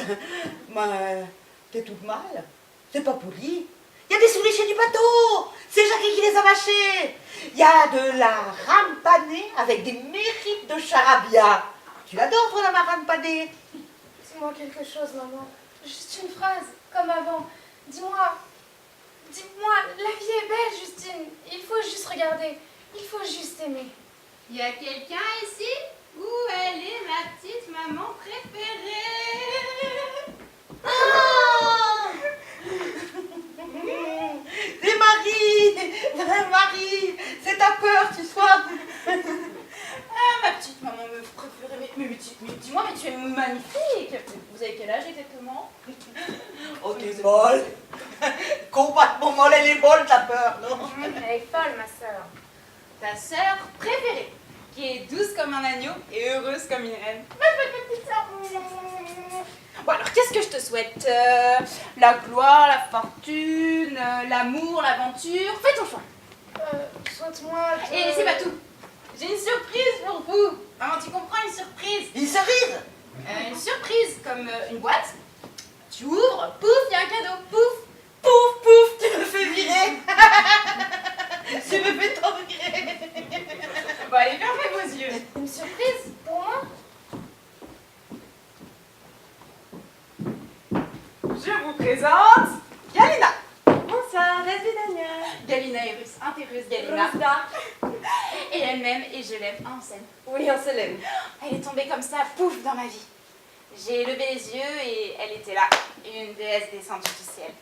Mais t'es toute mal, c'est pas poli. Il y a des souliers chez du bateau. C'est Jackie qui les a mâchés. Il y a de la rame panée avec des mérites de charabia. Tu l'adores, toi, la rame panée? Dis-moi quelque chose, maman. Juste une phrase, comme avant. Dis-moi, la vie est belle, Justine. Il faut juste regarder. Il faut juste aimer. Il y a quelqu'un ici? Où elle est, ma petite maman préférée? Ah c'est Marie, c'est ta peur, tu sois. Ah, ma petite maman me préférée. Mais dis-moi, mais tu es magnifique. Vous avez quel âge exactement? Oh, t'es molle. Complètement molle, elle est molle, ta peur, non? Elle est folle, ma sœur. Ta sœur préférée, qui est douce comme un agneau et heureuse comme une reine. Ma petite sœur. Bon, alors qu'est-ce que je te souhaite? La gloire, la fortune, l'amour, l'aventure. Fais ton choix. Souhaite-moi que... Et c'est pas tout. J'ai une surprise pour vous. Maman, tu comprends, une surprise? Une cerise. Une surprise, comme une boîte. Tu ouvres, pouf, il y a un cadeau. Pouf. Pouf, pouf, tu me fais virer. Tu me fais trop virer. Bon, allez, fermez vos yeux. Une surprise pour moi? Je vous présente Galina. Bonsoir, Lesbidania. Galina est russe, intérieuse Galina. Rosda. Et elle m'aime et je l'aime. Ah, on s'aime. Oui, on se l'aime. Elle est tombée comme ça, pouf, dans ma vie. J'ai levé les yeux et elle était là, une déesse descendue du ciel.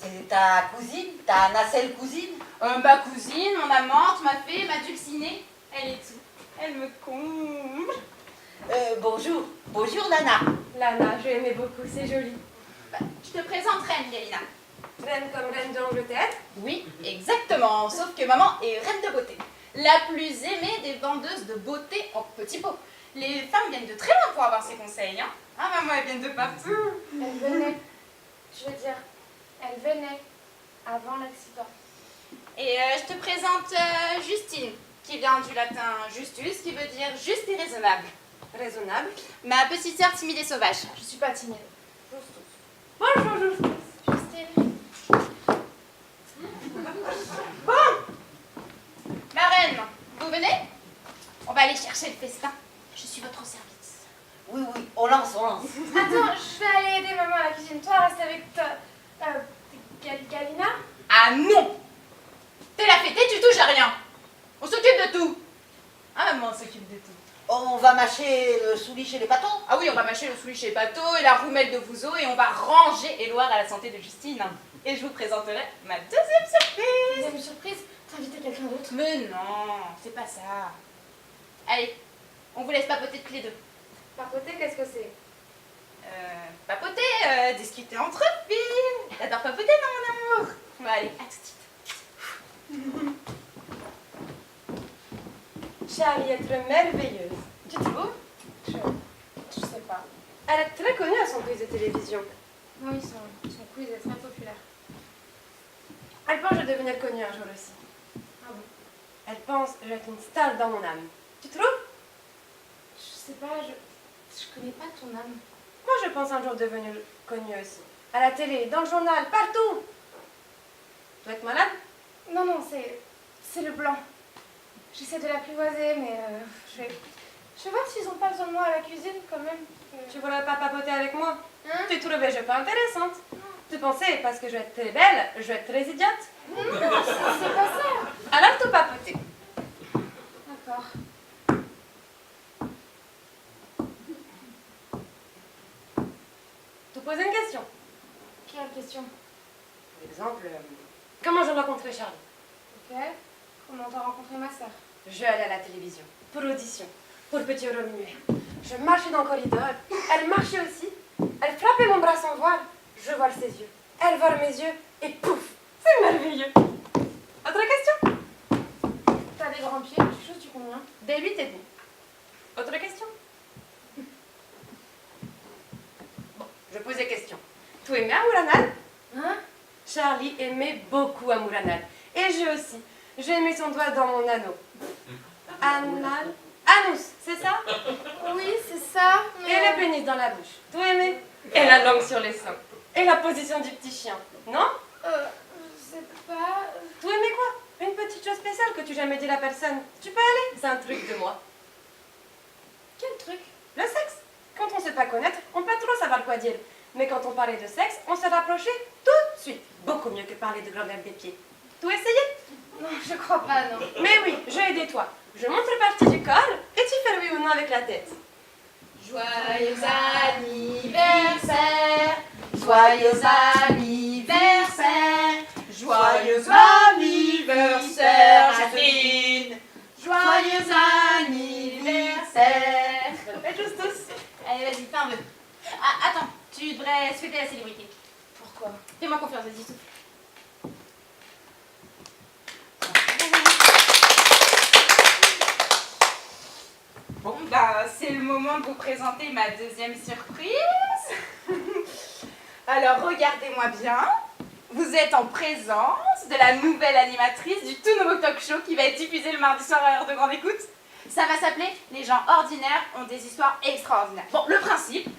C'est ta cousine, ta nacelle cousine? Ma cousine, mon amante, ma fée, ma dulcinée, elle est tout. Elle me comble. Bonjour Nana. Lana, je l'aimais beaucoup, c'est joli. Je te présente Reine, Galina. Reine comme reine de l'Angleterre. Oui, exactement, sauf que maman est reine de beauté. La plus aimée des vendeuses de beauté en petits pots. Les femmes viennent de très loin pour avoir ses conseils, hein. Ah, maman, elles viennent de partout. Elle venait, je veux dire, elle venait avant l'accident. Et je te présente Justine, qui vient du latin justus, qui veut dire juste et raisonnable. Raisonnable. Ma petite sœur timide et sauvage. Je suis pas timide. Bonjour, Justine. Justine. Ma reine, vous venez? On va aller chercher le festin. Je suis votre service. Oui, on lance. Attends, je vais aller aider maman à la cuisine. Toi, reste avec ta... Galina? Ah non! T'es la fêtée, tu touches à rien. On s'occupe de tout. Ah, maman, on s'occupe de tout. On va mâcher le soulier chez les patons. Ah oui, on va mâcher le soulier chez Pato et la roumelle de Vouzeau et on va ranger Éloire à la santé de Justine. Et je vous présenterai ma deuxième surprise. Deuxième surprise, t'as invité quelqu'un d'autre? Mais non, c'est pas ça. Allez, on vous laisse papoter toutes les deux. Papoter, qu'est-ce que c'est? Papoter, discuter entre filles. T'adores papoter, non, mon amour? Bon, allez, à tout de suite. Charlie est merveilleuse. Tu trouves? Je sais pas. Elle est très connue à son quiz de télévision. Oui, son quiz est très populaire. Elle pense que je devenir connue un jour aussi. Ah bon? Elle pense que je vais être une star dans mon âme. Tu trouves? Je sais pas, je connais pas ton âme. Moi, je pense un jour devenir connue aussi. À la télé, dans le journal, partout. Tu vas être malade? Non, c'est le blanc. J'essaie de l'apprivoiser, mais je vais voir s'ils ont pas besoin de moi à la cuisine quand même. Tu voudrais pas papoter avec moi? Hein? Tu trouvais je pas intéressante? Tu pensais parce que je vais être très belle, je vais être très idiote? Non, c'est pas ça. Alors tu papoter. D'accord. te poser une question. Quelle question? Par exemple, comment j'ai rencontré Charlie? Ok. Comment t'as rencontré ma sœur? Je allais à la télévision, pour l'audition, pour le petit rôle muet. Je marchais dans le corridor, elle marchait aussi. Elle frappait mon bras sans voile. Je voile ses yeux, elle voile mes yeux, et pouf, c'est merveilleux. Autre question? T'as des grands pieds, tu choses du combien? Des 8,5. Autre question? Bon, je pose des questions. Tu aimais Amouranal? Hein? Charlie aimait beaucoup Amouranal. Et je aussi. J'ai mis son doigt dans mon anneau. Anal? Anus, c'est ça? Oui, c'est ça. Et le pénis dans la bouche. Tout aimé? Et la langue sur les seins. Et la position du petit chien. Non? Je sais pas. Tout aimé quoi? Une petite chose spéciale que tu jamais dit à personne. Tu peux aller? C'est un truc de moi. Quel truc? Le sexe. Quand on sait pas connaître, on peut trop savoir quoi dire. Mais quand on parlait de sexe, on se rapprochait tout de suite. Beaucoup mieux que parler de grandeur des pieds. Tout essayé? Non, je crois pas, non. Mais oui, je aide toi. Je montre partie du corps et tu fais oui ou non avec la tête. Joyeux anniversaire, joyeux anniversaire, joyeux anniversaire, Jacqueline, joyeux anniversaire. Et juste tous. Allez, vas-y, fais un vœu. Ah, attends, tu devrais souhaiter la célébrité. Pourquoi? Fais-moi confiance, vas-y, souffle. Bon, bah, c'est le moment de vous présenter ma deuxième surprise. Alors, regardez-moi bien. Vous êtes en présence de la nouvelle animatrice du tout nouveau talk show qui va être diffusé le mardi soir à l'heure de grande écoute. Ça va s'appeler « Les gens ordinaires ont des histoires extraordinaires ». Bon, le principe,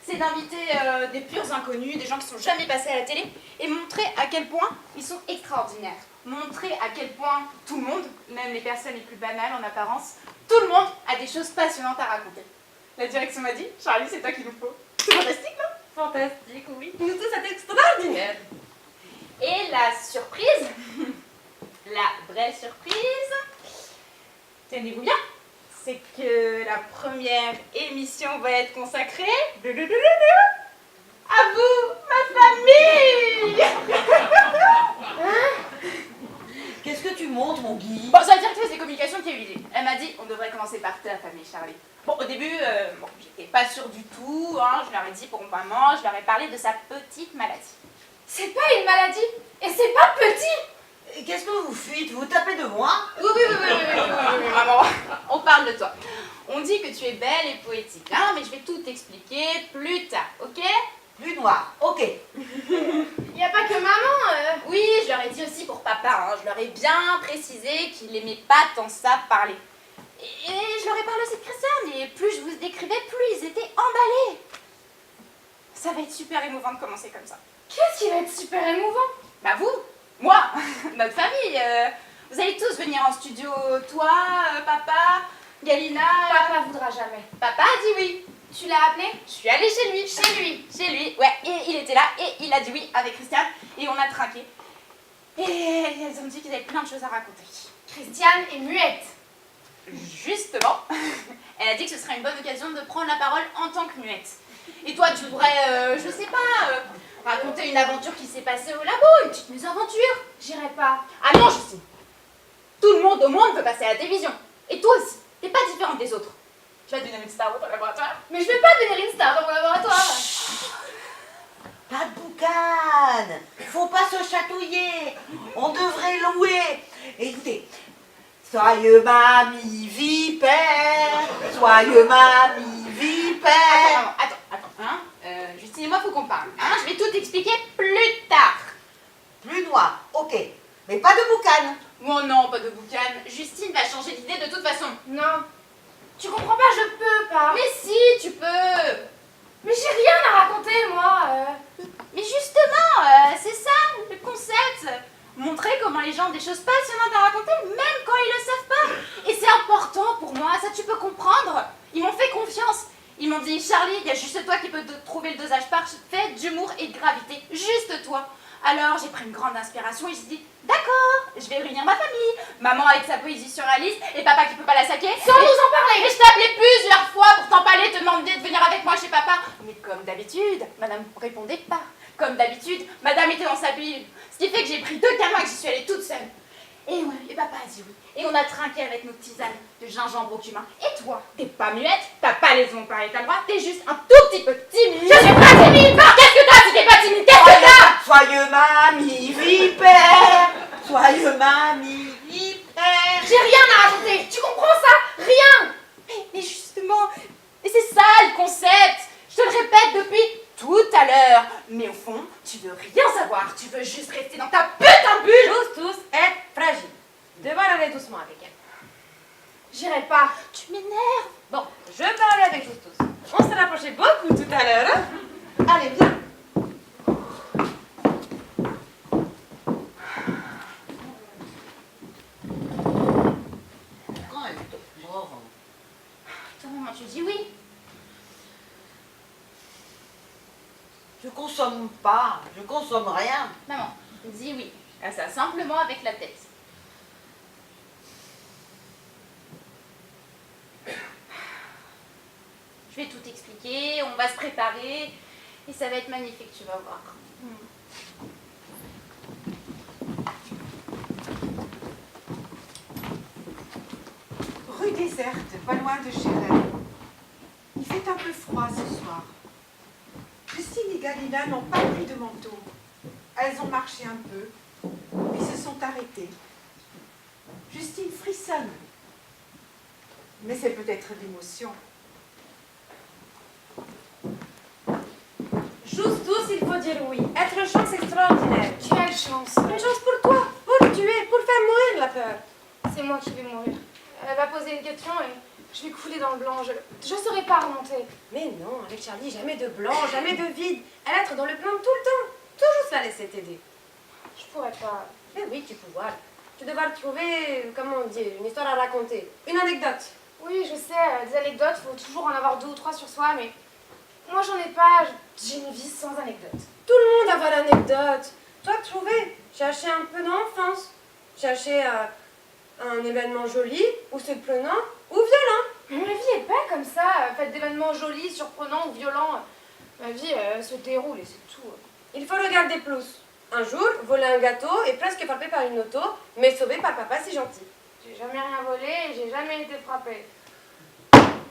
c'est d'inviter des purs inconnus, des gens qui sont jamais passés à la télé, et montrer à quel point ils sont extraordinaires. Montrer à quel point tout le monde, même les personnes les plus banales en apparence, tout le monde a des choses passionnantes à raconter. La direction m'a dit, Charlie, c'est toi qu'il nous faut. C'est fantastique, non? Fantastique, oui. Nous tous, c'est extraordinaire. Et la surprise, la vraie surprise, tenez-vous bien, c'est que la première émission va être consacrée à vous, ma famille. Qu'est-ce que tu montres, mon Guy? Bon, c'est la directrice des communications qui a eu l'idée. Elle m'a dit, on devrait commencer par ta famille, Charlie. Bon, au début, j'étais pas sûre du tout, hein, je leur ai dit pour maman, je leur ai parlé de sa petite maladie. C'est pas une maladie. Et c'est pas petit. Qu'est-ce que vous faites? Vous tapez de moi? Oui, maman, on parle de toi. On dit que tu es belle et poétique, hein, mais je vais tout t'expliquer plus tard, ok? Plus noir, ok. Y a pas que maman. Oui, je leur ai dit aussi pour papa, hein, je leur ai bien précisé qu'il aimait pas tant ça parler. Et je leur ai parlé aussi de Christiane, et plus je vous décrivais, plus ils étaient emballés. Ça va être super émouvant de commencer comme ça. Qu'est-ce qui va être super émouvant? Bah vous, moi, notre famille, vous allez tous venir en studio, toi, papa, Galina... Papa voudra jamais. Papa a dit oui. Tu l'as appelé? Je suis allée chez lui. Chez lui, ouais, et il était là, et il a dit oui avec Christiane, et on a trinqué. Et elles ont dit qu'ils avaient plein de choses à raconter. Christiane est muette. Justement, elle a dit que ce serait une bonne occasion de prendre la parole en tant que muette. Et toi, tu pourrais, je sais pas, raconter une aventure qui s'est passée au labo, une petite mésaventure. J'irai pas. Ah non, je sais. Tout le monde au monde veut passer à la télévision. Et toi aussi, t'es pas différente des autres. Tu vas devenir une star dans ton laboratoire. Mais je vais pas devenir une star dans mon laboratoire. Pas de boucan. Faut pas se chatouiller. On devrait louer. Écoutez. Soyeux mamie vipère. Soyeux mamie vipère. Attends, hein. Justine et moi, faut qu'on parle. Hein, je vais tout expliquer plus tard. Plus noir, ok. Mais pas de boucan. Oh non, pas de boucan. Justine va changer d'idée de toute façon. Non. Tu comprends pas, je peux pas. Mais si, tu peux. Mais j'ai rien à raconter, moi. Mais justement, c'est ça, le concept. Montrer comment les gens ont des choses passionnantes à raconter, même quand ils le savent pas. Et c'est important pour moi, ça tu peux comprendre. Ils m'ont fait confiance. Ils m'ont dit, Charlie, il y a juste toi qui peux trouver le dosage parfait d'humour et de gravité. Juste toi. Alors j'ai pris une grande inspiration et j'ai dit d'accord, je vais réunir ma famille. Maman avec sa poésie surréaliste et papa qui peut pas la saquer. Sans nous en parler. Et je t'ai appelé plusieurs fois pour t'en parler, te demander de venir avec moi chez papa. Mais comme d'habitude, madame répondait pas. Comme d'habitude, madame était dans sa bulle. Ce qui fait que j'ai pris 2 canons et que j'y suis allée toute seule. Et papa a dit oui. Et on a trinqué avec nos tisanes de gingembre au cumin. Et toi, t'es pas muette, t'as pas les ongles pareils, t'as le droit, t'es juste un tout petit peu timide. Je suis pas timide. Qu'est-ce que t'as si t'es pas timide? Qu'est-ce que t'as? Soyeux mamie vipère, soyeux mamie vipère. J'ai rien à raconter. Tu comprends ça? Rien. Mais justement, et c'est ça le concept. Je te le répète depuis tout à l'heure. Mais au fond, tu veux rien savoir. Tu veux juste rester dans ta putain de bulle. Justus est fragile. Devoir aller doucement avec elle. J'irai pas. Tu m'énerves. Bon, je parlais avec Justus. On s'est rapproché beaucoup tout à l'heure. Hein? Allez, viens. Toi, maman, tu dis oui. Je consomme pas, je consomme rien. Maman, dis oui. À ça, simplement avec la tête. Je vais tout expliquer, on va se préparer et ça va être magnifique, tu vas voir. Rue déserte, pas loin de Chéret. Il fait un peu froid ce soir. Justine et Galina n'ont pas pris de manteau. Elles ont marché un peu, puis se sont arrêtées. Justine frissonne. Mais c'est peut-être l'émotion. Justus, il faut dire oui. Être chance extraordinaire. Quelle chance. Une chance pour toi, pour tuer, pour faire mourir la peur. C'est moi qui vais mourir. Elle va poser une question et je vais couler dans le blanc. Je saurais pas remonter. Mais non, avec Charlie, jamais de blanc, jamais de vide. Elle être dans le plan tout le temps. Toujours se la laisser t'aider. Je pourrais pas. Mais oui, tu peux voir. Tu devras trouver, comment on dit, une histoire à raconter. Une anecdote. Oui, je sais, des anecdotes, faut toujours en avoir 2 ou 3 sur soi, mais moi j'en ai pas. J'ai une vie sans anecdotes. Tout le monde a pas l'anecdote. Toi, trouver. Chercher un peu d'enfance. Chercher un événement joli, ou surprenant, ou violent. Ma vie est pas comme ça, faite d'événements jolis, surprenants ou violents. Ma vie se déroule et c'est tout. Il faut regarder plus. Un jour, voler un gâteau et presque frappé par une auto, mais sauvé par papa si gentil. J'ai jamais rien volé et j'ai jamais été frappée.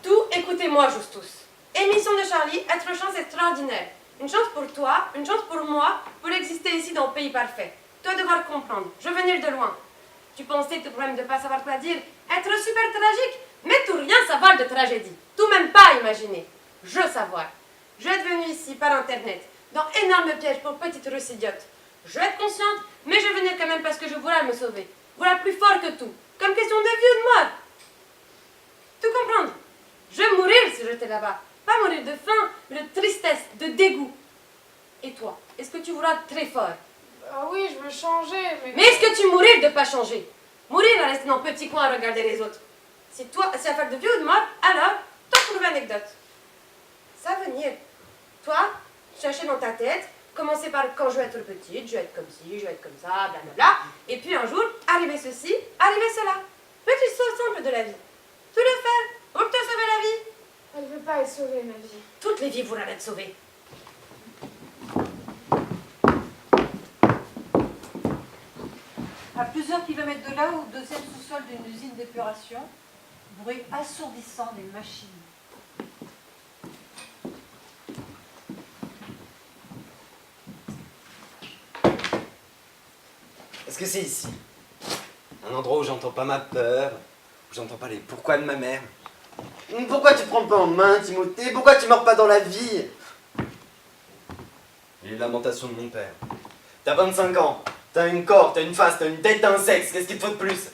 Tout, écoutez-moi, Justus. Émission de Charlie, être chance extraordinaire. Une chance pour toi, une chance pour moi, pour exister ici dans le pays parfait. Toi devoir comprendre, je veux venir de loin. Tu pensais tout problème de pas savoir quoi dire, être super tragique, mais tout rien savoir de tragédie. Tout même pas imaginer. Je savoir. Je être venue ici par internet, dans énorme piège pour petite russe idiote. Je être consciente, mais je venir quand même parce que je voulais me sauver. Voilà plus fort que tout. Comme question de vie ou de mort. Tout comprendre. Je mourir si j'étais là-bas. Pas mourir de faim, mais de tristesse, de dégoût. Et toi, est-ce que tu voudras très fort? Ah oui, je veux changer, mais... Mais est-ce que tu mourir de pas changer? Mourir à rester dans le petit coin à regarder les autres. Si toi, c'est affaire de vie ou de mort, alors, t'as trouvé une anecdote. Ça venir. Toi, chercher dans ta tête, commencer par quand je vais être petite, je vais être comme ci, je vais être comme ça, blablabla. Et puis un jour, arriver ceci, arriver cela. Petit saut simple de la vie. Tout le faire pour te sauver la vie. Elle veut pas être sauvée, ma vie. Toutes les vies voudront être sauvées. À plusieurs kilomètres de là, au deuxième sous-sol d'une usine d'épuration, bruit assourdissant des machines. Est-ce que c'est ici? Un endroit où j'entends pas ma peur, où j'entends pas les pourquoi de ma mère. Pourquoi tu prends pas en main, Timothée? Pourquoi tu meurs pas dans la vie? Les lamentations de mon père. T'as 25 ans, t'as une corps, t'as une face, t'as une tête, t'as un sexe, qu'est-ce qu'il te faut de plus?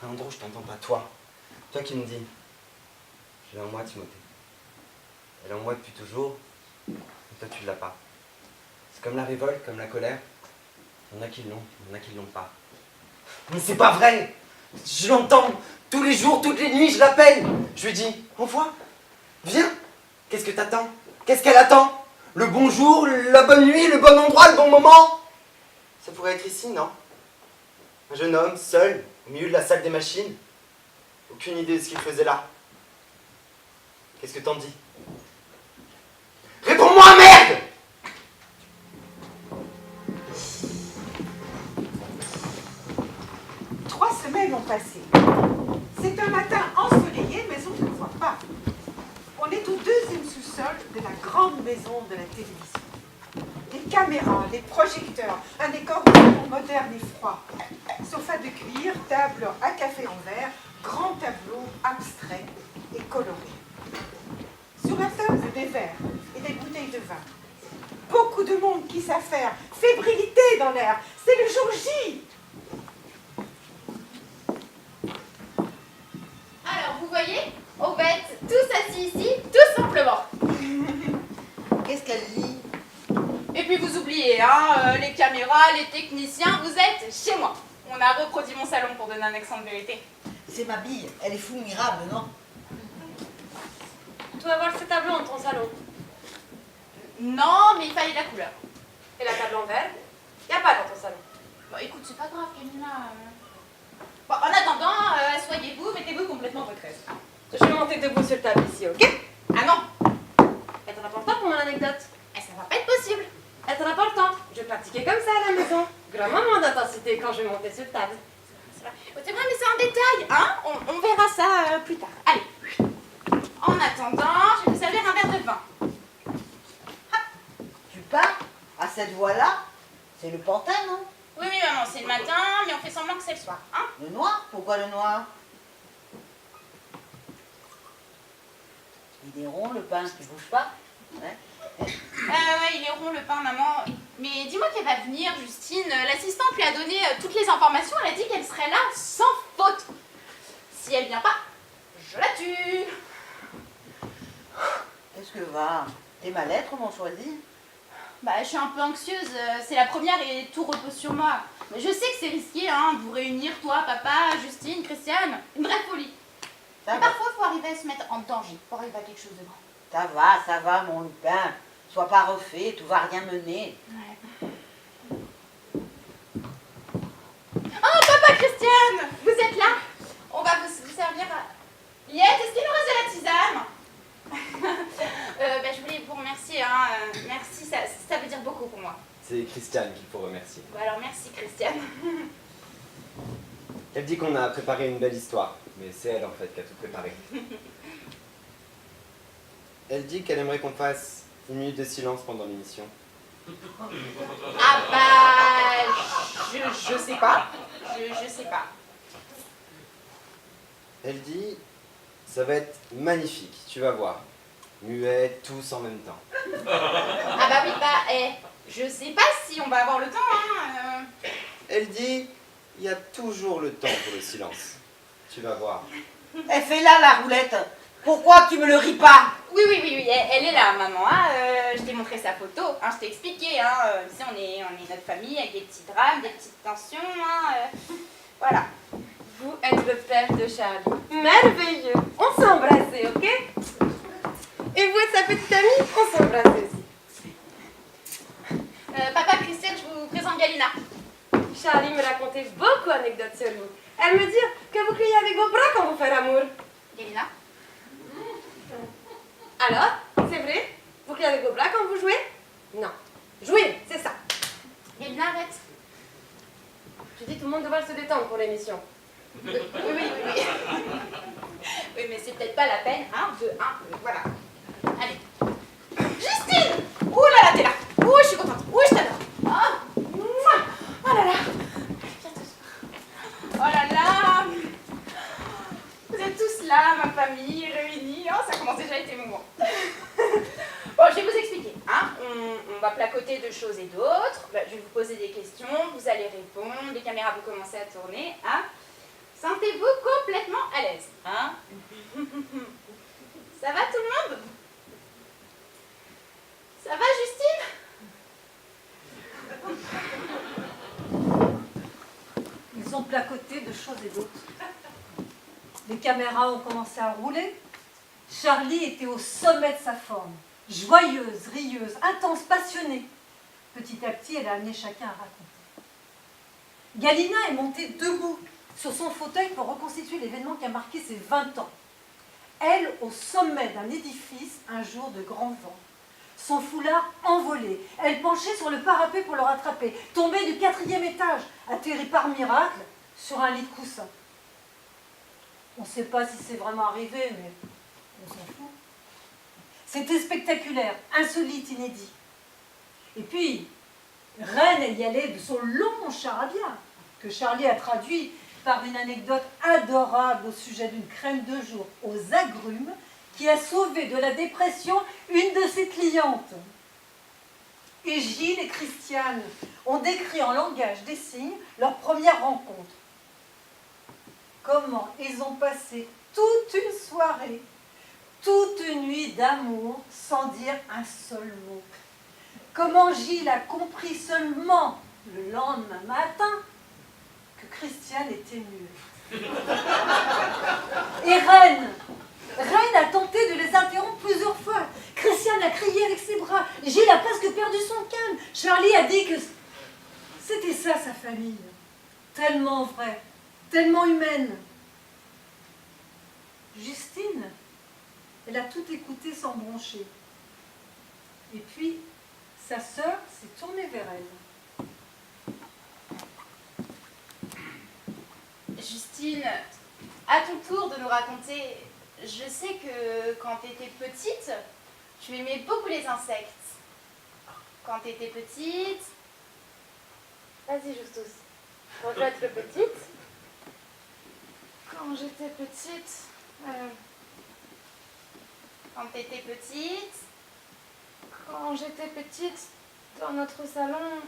Un endroit où je t'entends pas, toi. Toi qui me dis, je l'ai en moi, Timothée. Elle est en moi depuis toujours, et toi tu l'as pas. C'est comme la révolte, comme la colère. Il y en a qui l'ont, il y en a qui l'ont pas. Mais c'est pas vrai! Je l'entends! Tous les jours, toutes les nuits, je l'appelle! Je lui dis, envoie! Viens! Qu'est-ce que t'attends? Qu'est-ce qu'elle attend? Le bonjour, la bonne nuit, le bon endroit, le bon moment? Ça pourrait être ici, non? Un jeune homme, seul, au milieu de la salle des machines. Aucune idée de ce qu'il faisait là. Qu'est-ce que t'en dis? Réponds-moi, merde! Trois semaines ont passé. C'est un matin ensoleillé, mais on ne le voit pas. On est au deuxième sous-sol de la grande maison de la télévision. Les caméras, les projecteurs, un décor moderne et froid. Sofa de cuir, table à café en verre, grand tableau abstrait et coloré. Sur la table, des verres et des bouteilles de vin. Beaucoup de monde qui s'affaire, fébrilité dans l'air. C'est le jour J. Alors, vous voyez, on va être tous assis ici, tout simplement. Qu'est-ce qu'elle dit? Et puis vous oubliez, hein, les caméras, les techniciens, vous êtes chez moi. On a reproduit mon salon pour donner un accent de vérité. C'est ma bille, elle est fulminable, non? Tu vas voir ce tableau dans ton salon. Non, mais il fallait de la couleur. Et la table en verre, y a pas dans ton salon. Bon, écoute, c'est pas grave, Camilla. Bon, en attendant, asseyez-vous, mettez-vous complètement votre aise. Je vais monter debout sur le table ici, ok? Ah non, Et t'en as pas le temps pour mon anecdote? ça va pas être possible. Et t'en as pas le temps? Je pratiquais comme ça à la maison. Grand moment d'intensité quand je montais sur table. C'est vrai, mais c'est un détail, hein. On verra ça plus tard. Allez. En attendant, je vais vous servir un verre de vin. Tu pars à cette voie-là? C'est le pantin, non? Oui, maman, c'est le matin, mais on fait semblant que c'est le soir, hein. Le noir? Pourquoi le noir? Il est rond, le pain, tu bouges pas? Ouais. Ouais, il est rond le pain, maman. Mais dis-moi qu'elle va venir, Justine. L'assistante lui a donné toutes les informations. Elle a dit qu'elle serait là sans faute. Si elle vient pas, je la tue. Qu'est-ce que va? Tes mallettres m'ont choisi? Bah, je suis un peu anxieuse. C'est la première et tout repose sur moi. Mais je sais que c'est risqué, hein, de vous réunir, toi, papa, Justine, Christiane. Une vraie folie. Ça Mais va, parfois, il faut arriver à se mettre en danger pour arriver à quelque chose de grand. ça va, mon Lupin. Sois pas refait, tout va rien mener. Ouais. Oh, papa Christiane, vous êtes là. On va vous servir à... Liette, est-ce qu'il nous reste de la tisane? Je voulais vous remercier, hein. Merci, ça veut dire beaucoup pour moi. C'est Christiane qu'il faut remercier. Bon, alors merci Christiane. Elle dit qu'on a préparé une belle histoire, mais c'est elle en fait qui a tout préparé. Elle dit qu'elle aimerait qu'on fasse une minute de silence pendant l'émission. Ah bah... Je sais pas. Je sais pas. Elle dit, ça va être magnifique, tu vas voir. Muet, tous en même temps. Ah bah oui, je sais pas si on va avoir le temps, hein. Elle dit, il y a toujours le temps pour le silence. Tu vas voir. Elle fait là la roulette. Pourquoi tu me le ris pas? Oui, elle est là, maman. Hein. Je t'ai montré sa photo, hein, je t'ai expliqué. Hein. Ici, on est notre famille avec des petits drames, des petites tensions. Hein. Voilà. Vous êtes le père de Charlie. Merveilleux. On s'est embrassés, ok? Et vous êtes sa petite amie? On s'est embrassés aussi. Papa, Christiane, je vous présente Galina. Charlie me racontait beaucoup d'anecdotes sur vous. Elle me dit que vous criez avec vos bras quand vous faites l'amour. Galina? Alors, c'est vrai? Vous criez avec vos bras quand vous jouez? Non. Jouez, c'est ça. Galina, arrête. Je dis tout le monde devrait se détendre pour l'émission. Oui. Oui, mais c'est peut-être pas la peine. 1, 2, 1, voilà. Allez. Justine! Ouh là là, t'es là. Ouh, je suis contente. Ouh, je t'adore. Oh, mouah. Oh là là. Oh là là. Vous êtes tous là, ma famille, réunis. Oh, ça commence déjà à être émouvant. Bon, je vais vous expliquer. Hein. On va placoter de choses et d'autres. Bah, je vais vous poser des questions, vous allez répondre. Les caméras vont commencer à tourner. Hein. Sentez-vous complètement à l'aise. Hein. Ça va tout le monde? Ça va, Justine? Ils ont placoté de choses et d'autres. Les caméras ont commencé à rouler. Charlie était au sommet de sa forme. Joyeuse, rieuse, intense, passionnée. Petit à petit, elle a amené chacun à raconter. Galina est montée debout sur son fauteuil pour reconstituer l'événement qui a marqué ses 20 ans. Elle, au sommet d'un édifice, un jour de grand vent. Son foulard envolé. Elle penchait sur le parapet pour le rattraper. Tombée du 4e étage, atterrit par miracle sur un lit de coussin. On ne sait pas si c'est vraiment arrivé, mais on s'en fout. C'était spectaculaire, insolite, inédit. Et puis, Reine y allait de son long charabia, que Charlie a traduit par une anecdote adorable au sujet d'une crème de jour aux agrumes qui a sauvé de la dépression une de ses clientes. Et Gilles et Christiane ont décrit en langage des signes leur première rencontre. Comment ils ont passé toute une soirée, toute une nuit d'amour sans dire un seul mot. Comment Gilles a compris seulement le lendemain matin que Christiane était mûre. Et Reine a tenté de les interrompre plusieurs fois. Christiane a crié avec ses bras. Gilles a presque perdu son calme. Charlie a dit que c'était ça sa famille. Tellement vraie, tellement humaine. Justine, elle a tout écouté sans broncher. Et puis, sa sœur s'est tournée vers elle. Justine, à ton tour de nous raconter. Je sais que quand tu étais petite, tu aimais beaucoup les insectes. Quand tu étais petite... Vas-y, Justus. Quand je vais être petite, Quand j'étais petite, Quand tu étais petite... quand j'étais petite, dans notre salon,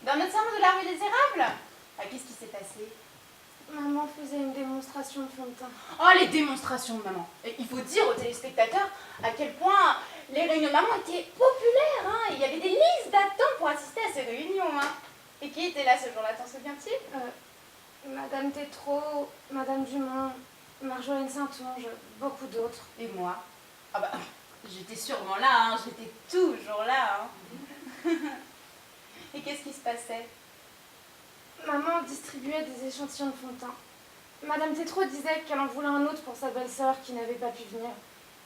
Dans notre salon de la rue des Érables. Ah, qu'est-ce qui s'est passé? maman faisait une démonstration de fond de teint. Oh, les démonstrations de maman. Et il faut dire aux téléspectateurs à quel point les réunions de maman étaient populaires. Hein. Il y avait des listes d'attente pour assister à ces réunions. Hein. Et qui était là ce jour-là, t'en souviens-tu? Madame Tétrault, Madame Dumont, Marjolaine Saintonge, beaucoup d'autres. Et moi? Ah bah, j'étais sûrement là, hein. J'étais toujours là. Hein. Et qu'est-ce qui se passait? Maman distribuait des échantillons de fond de teint. Madame Tétrault disait qu'elle en voulait un autre pour sa belle-sœur qui n'avait pas pu venir.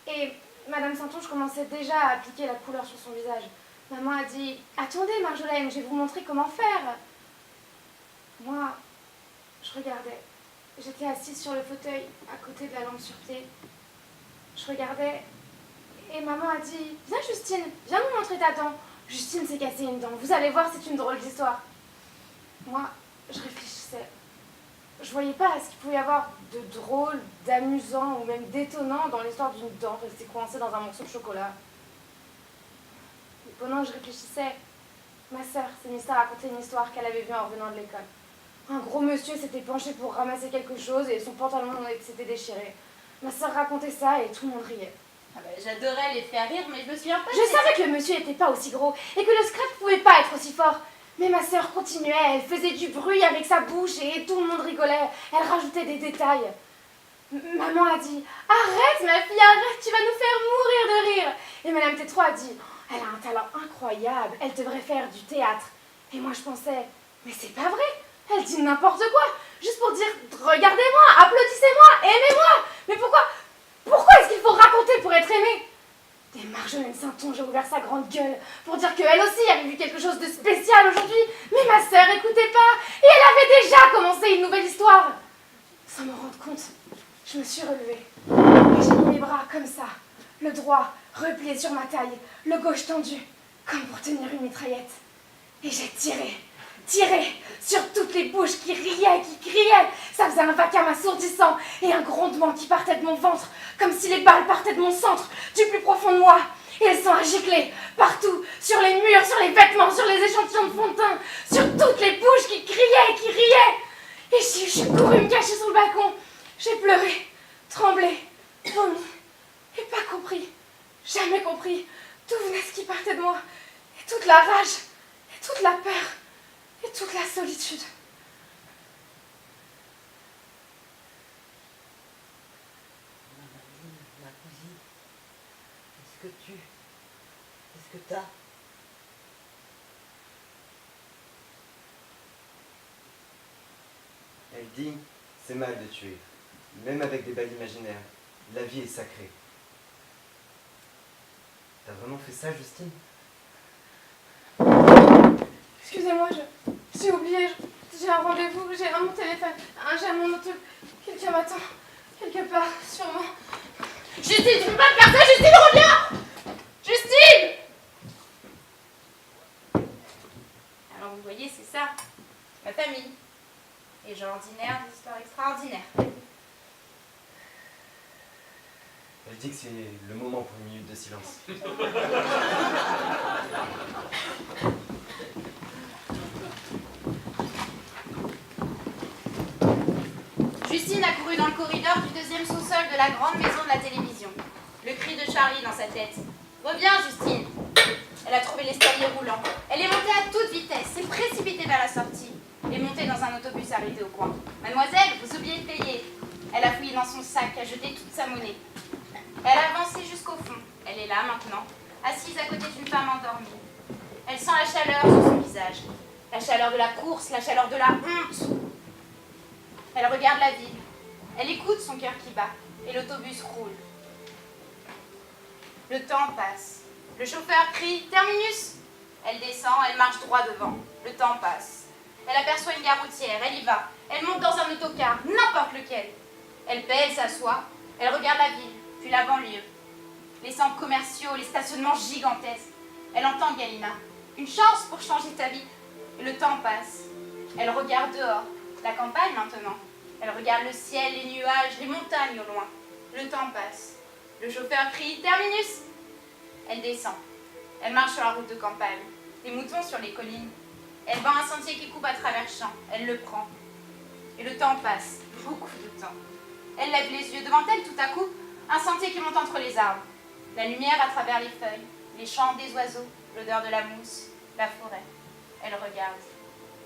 Et Madame Saintonge commençait déjà à appliquer la couleur sur son visage. Maman a dit « Attendez Marjolaine, je vais vous montrer comment faire !» Moi, je regardais. J'étais assise sur le fauteuil, à côté de la lampe sur pied. Je regardais et maman a dit « Viens Justine, viens nous montrer ta dent. » Justine s'est cassée une dent. Vous allez voir, c'est une drôle d'histoire. Moi, je réfléchissais. Je voyais pas ce qu'il pouvait y avoir de drôle, d'amusant ou même d'étonnant dans l'histoire d'une dent restée coincée dans un morceau de chocolat. Et pendant que je réfléchissais, ma sœur s'est mise à raconter une histoire qu'elle avait vue en revenant de l'école. Un gros monsieur s'était penché pour ramasser quelque chose et son pantalon s'était déchiré. Ma sœur racontait ça et tout le monde riait. Ah bah, j'adorais les faire rire, mais je me souviens pas. Je savais que le monsieur n'était pas aussi gros et que le scrap pouvait pas être aussi fort. Mais ma sœur continuait, elle faisait du bruit avec sa bouche et tout le monde rigolait. Elle rajoutait des détails. Maman a dit « Arrête ma fille, arrête, tu vas nous faire mourir de rire !» Et Madame Tétrault a dit « Elle a un talent incroyable, elle devrait faire du théâtre. » Et moi je pensais « Mais c'est pas vrai, elle dit n'importe quoi, juste pour dire « Regardez-moi, applaudissez-moi, aimez-moi !» Mais pourquoi est-ce qu'il faut raconter pour être aimé ? Et Marjolaine Saintonge a ouvert sa grande gueule pour dire qu'elle aussi avait vu quelque chose de spécial aujourd'hui. Mais ma sœur écoutait pas et elle avait déjà commencé une nouvelle histoire. Sans m'en rendre compte, je me suis relevée et j'ai mis mes bras comme ça, le droit replié sur ma taille, le gauche tendu, comme pour tenir une mitraillette. Et j'ai tiré sur toutes les bouches qui riaient, qui criaient. Ça faisait un vacarme assourdissant et un grondement qui partait de mon ventre, comme si les balles partaient de mon centre, du plus profond de moi. Et elles sont à gicler partout, sur les murs, sur les vêtements, sur les échantillons de fond de teint, sur toutes les bouches qui criaient, qui riaient. Et je suis courue me cacher sous le balcon. J'ai pleuré, tremblé, vomi, et pas compris, jamais compris d'où venait ce qui partait de moi. Et toute la rage, et toute la peur, et toute la solitude. Ma cousine, qu'est-ce que t'as? te dis, c'est mal de tuer. Même avec des balles imaginaires. La vie est sacrée. T'as vraiment fait ça, Justine? Excusez-moi, j'ai oublié. J'ai un rendez-vous, j'ai mon téléphone, j'ai mon auto. Quelqu'un m'attend. Quelque part, sûrement. Justine, tu peux pas me faire ça, Justine, reviens! Justine! Alors vous voyez, c'est ça. Ma famille. Les gens ordinaires, des histoires extraordinaires. Elle dit que c'est le moment pour une minute de silence. Justine a couru dans le corridor du deuxième sous-sol de la grande maison de la télévision. Le cri de Charlie dans sa tête. Reviens, Justine! Elle a trouvé l'escalier roulant. Elle est montée à toute vitesse, s'est précipitée vers la sortie et montée dans un autobus arrêté au coin. Mademoiselle, vous oubliez de payer. Elle a fouillé dans son sac, a jeté toute sa monnaie. Elle a avancé jusqu'au fond. Elle est là maintenant, assise à côté d'une femme endormie. Elle sent la chaleur sur son visage. La chaleur de la course, la chaleur de la honte. Elle regarde la ville. Elle écoute son cœur qui bat. Et l'autobus roule. Le temps passe. Le chauffeur crie « Terminus !» Elle descend, elle marche droit devant. Le temps passe. Elle aperçoit une gare routière, elle y va. Elle monte dans un autocar, n'importe lequel. Elle paie, elle s'assoit. Elle regarde la ville, puis la banlieue. Les centres commerciaux, les stationnements gigantesques. Elle entend Galina. Une chance pour changer ta vie. Et le temps passe. Elle regarde dehors. La campagne maintenant. Elle regarde le ciel, les nuages, les montagnes au loin. Le temps passe. Le chauffeur crie « Terminus !» Elle descend. Elle marche sur la route de campagne. Des moutons sur les collines. Elle voit un sentier qui coupe à travers champs. Elle le prend. Et le temps passe. Beaucoup de temps. Elle lève les yeux. Devant elle, tout à coup, un sentier qui monte entre les arbres. La lumière à travers les feuilles. Les chants des oiseaux. L'odeur de la mousse. La forêt. Elle regarde.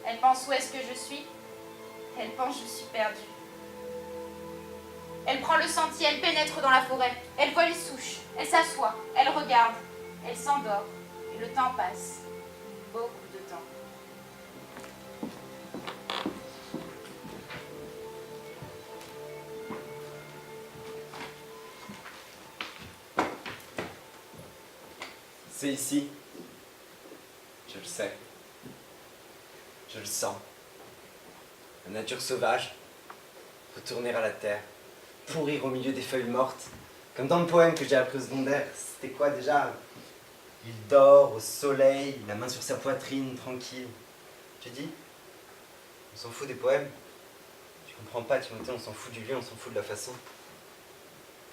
Elle pense où est-ce que je suis. Elle pense je suis perdue. Elle prend le sentier, elle pénètre dans la forêt. Elle voit les souches. Elle s'assoit. Elle regarde. Elle s'endort. Et le temps passe. Beaucoup de temps. C'est ici. Je le sais. Je le sens. La nature sauvage. Retourner à la terre. Pourrir au milieu des feuilles mortes. Comme dans le poème que j'ai appris au secondaire. C'était quoi déjà? Il dort au soleil, la main sur sa poitrine, tranquille. Tu dis? On s'en fout des poèmes. Tu comprends pas, Timothée, on s'en fout du lieu, on s'en fout de la façon.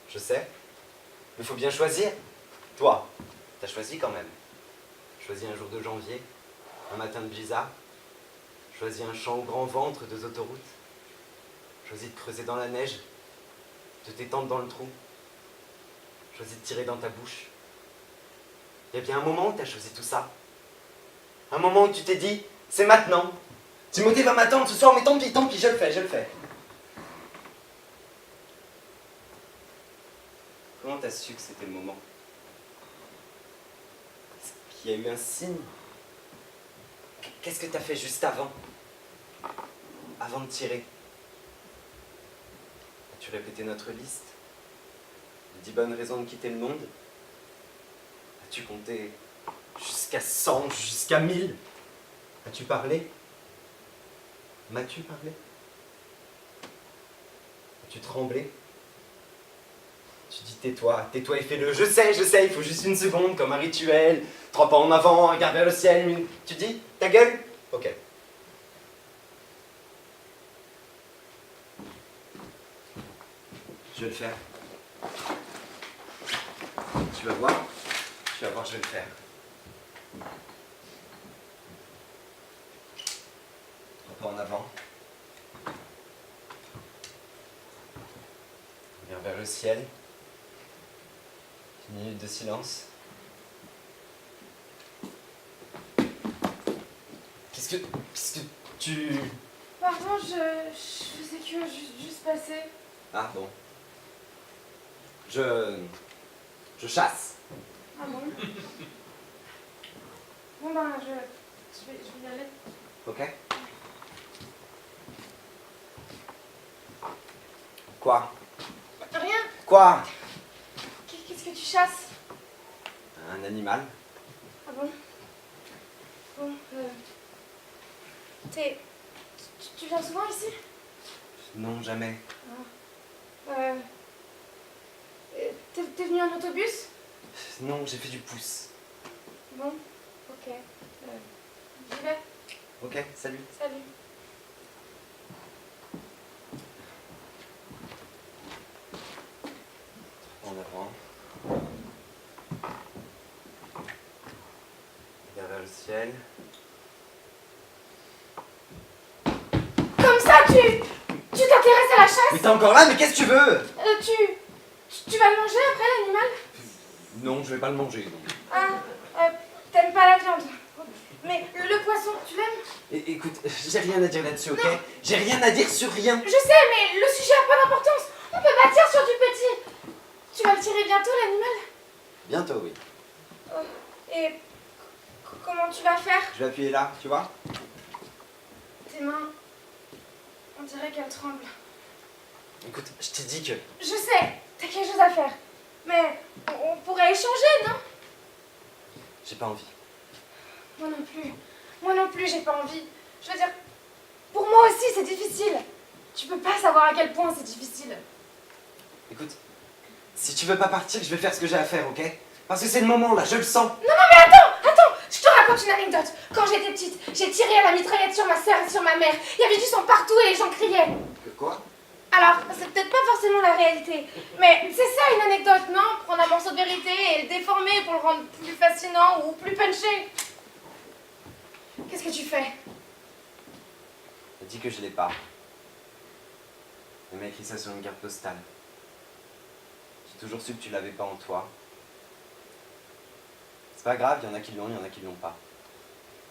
Je sais. Mais faut bien choisir. Toi, t'as choisi quand même. Choisi un jour de janvier, un matin de blizzard. Choisi un champ au grand vent entre deux autoroutes. Choisi de creuser dans la neige, de t'étendre dans le trou. Choisi de tirer dans ta bouche. Il y a bien un moment où tu as choisi tout ça. Un moment où tu t'es dit, c'est maintenant. Timothée va m'attendre ce soir, mais tant pis, je le fais, je le fais. Comment t'as su que c'était le moment? Est-ce qu'il y a eu un signe? Qu'est-ce que t'as fait juste avant? Avant de tirer? As-tu répété notre liste? Les 10 bonnes raisons de quitter le monde? As-tu compté jusqu'à 100, jusqu'à 1000? As-tu parlé? M'as-tu parlé? As-tu tremblé? Tu dis tais-toi et fais-le. Je sais, il faut juste une seconde, comme un rituel. 3 pas en avant, un regard vers le ciel. Tu dis ta gueule? Ok. Je vais le faire. Tu vas voir, je vais le faire. 3 pas en avant. Regarde vers le ciel. Une minute de silence. Qu'est-ce que tu... Pardon, je faisais que juste passer. Ah bon. Je chasse. Ah bon? Bon ben, je vais y aller. Ok. Quoi? Rien. Quoi? Qu'est-ce que tu chasses? Un animal. Ah bon? Bon, tu viens souvent ici? Non, jamais. T'es venu en autobus? Non, j'ai fait du pouce. Bon, ok. J'y vais. Ok, salut. Salut. En avant. Regarde vers le ciel. Comme ça, tu t'intéresses à la chasse? Mais t'es encore là, mais qu'est-ce que tu veux? Tu vas le manger après, l'animal? Non, je vais pas le manger. non. Ah, t'aimes pas la viande. Mais le poisson, tu l'aimes? Écoute, j'ai rien à dire là-dessus, ok? J'ai rien à dire sur rien. Je sais, mais le sujet a pas d'importance. On peut bâtir sur du petit. Tu vas le tirer bientôt, l'animal? Bientôt, oui. Et comment tu vas faire? Je vais appuyer là, tu vois? Tes mains, on dirait qu'elles tremblent. Écoute, je t'ai dit que... Je sais, t'as quelque chose à faire. Mais on pourrait échanger, non? J'ai pas envie. Moi non plus. Moi non plus, j'ai pas envie. Je veux dire, pour moi aussi, c'est difficile. Tu peux pas savoir à quel point c'est difficile. Écoute, si tu veux pas partir, je vais faire ce que j'ai à faire, ok? Parce que c'est le moment, là, je le sens. Non, mais attends, je te raconte une anecdote. Quand j'étais petite, j'ai tiré à la mitraillette sur ma sœur et sur ma mère. Il y avait du sang partout et les gens criaient. Quoi? Alors, c'est peut-être pas forcément la réalité, mais c'est ça une anecdote, non? Prendre un morceau de vérité et le déformer pour le rendre plus fascinant ou plus punché. Qu'est-ce que tu fais? Elle dit que je l'ai pas. Elle m'a écrit ça sur une carte postale. J'ai toujours su que tu l'avais pas en toi. C'est pas grave, il y en a qui l'ont, il y en a qui l'ont pas.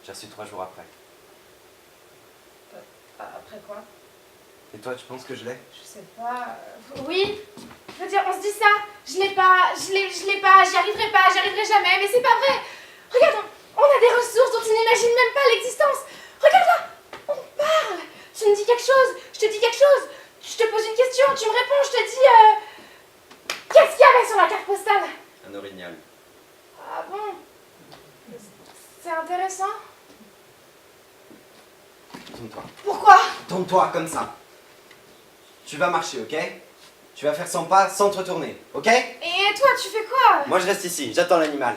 J'ai reçu 3 jours après. Après quoi? Et toi, tu penses que je l'ai? Je sais pas. Oui, je veux dire, on se dit ça. Je l'ai pas, j'y arriverai pas, j'y arriverai jamais, mais c'est pas vrai. Regarde, on a des ressources dont tu n'imagines même pas l'existence. Regarde là, on parle. Tu me dis quelque chose, je te dis quelque chose. Je te pose une question, tu me réponds, je te dis... Qu'est-ce qu'il y avait sur la carte postale? Un orignal. Ah bon? C'est intéressant. Tourne-toi. Pourquoi? Tourne-toi, comme ça. Tu vas marcher, ok? Tu vas faire 100 pas sans te retourner, ok? Et toi, tu fais quoi? Moi, je reste ici, j'attends l'animal.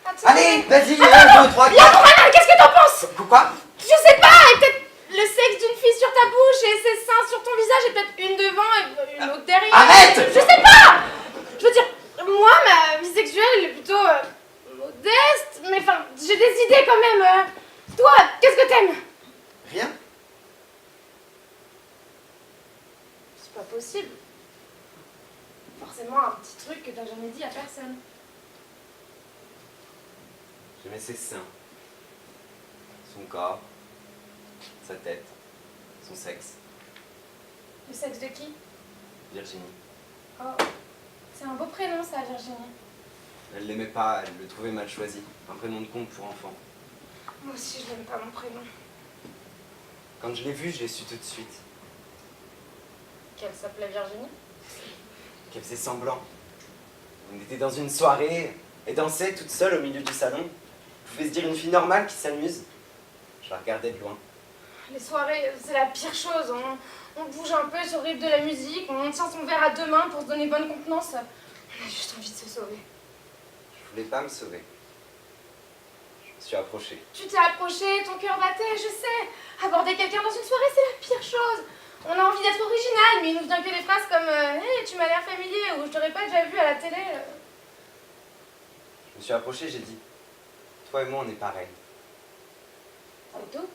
Attends, Allez, vas-y, attends, 1, 2, 3, il y a 4. Coraline, qu'est-ce que t'en penses? Quoi? Je sais pas, et peut-être le sexe d'une fille sur ta bouche et ses seins sur ton visage, et peut-être une devant et une autre derrière. Arrête! Je sais pas! Je veux dire, moi, ma vie sexuelle, elle est plutôt modeste, mais enfin, j'ai des idées quand même. Toi, qu'est-ce que t'aimes? Rien? C'est pas possible. Forcément, un petit truc que t'as jamais dit à personne. J'aimais ses seins. Son corps. Sa tête. Son sexe. Le sexe de qui? Virginie. Oh, c'est un beau prénom ça, Virginie. Elle l'aimait pas, elle le trouvait mal choisi. Un prénom de con pour enfant. Moi aussi, je n'aime pas mon prénom. Quand je l'ai vue, je l'ai su tout de suite. Qu'elle s'appelait Virginie? Qu'elle faisait semblant. On était dans une soirée, et dansait toute seule au milieu du salon. Vous pouvez se dire une fille normale qui s'amuse. Je la regardais de loin. Les soirées, c'est la pire chose. On bouge un peu sur le rythme de la musique, on tient son verre à 2 mains pour se donner bonne contenance. On a juste envie de se sauver. Je voulais pas me sauver. Je me suis approché. Tu t'es approché, ton cœur battait, je sais. Aborder quelqu'un dans une soirée, c'est la pire chose. On a envie d'être original, mais il nous vient que des phrases comme hey, tu m'as l'air familier ou je t'aurais pas déjà vu à la télé. Je me suis approché, j'ai dit, toi et moi on est pareils. C'est tout?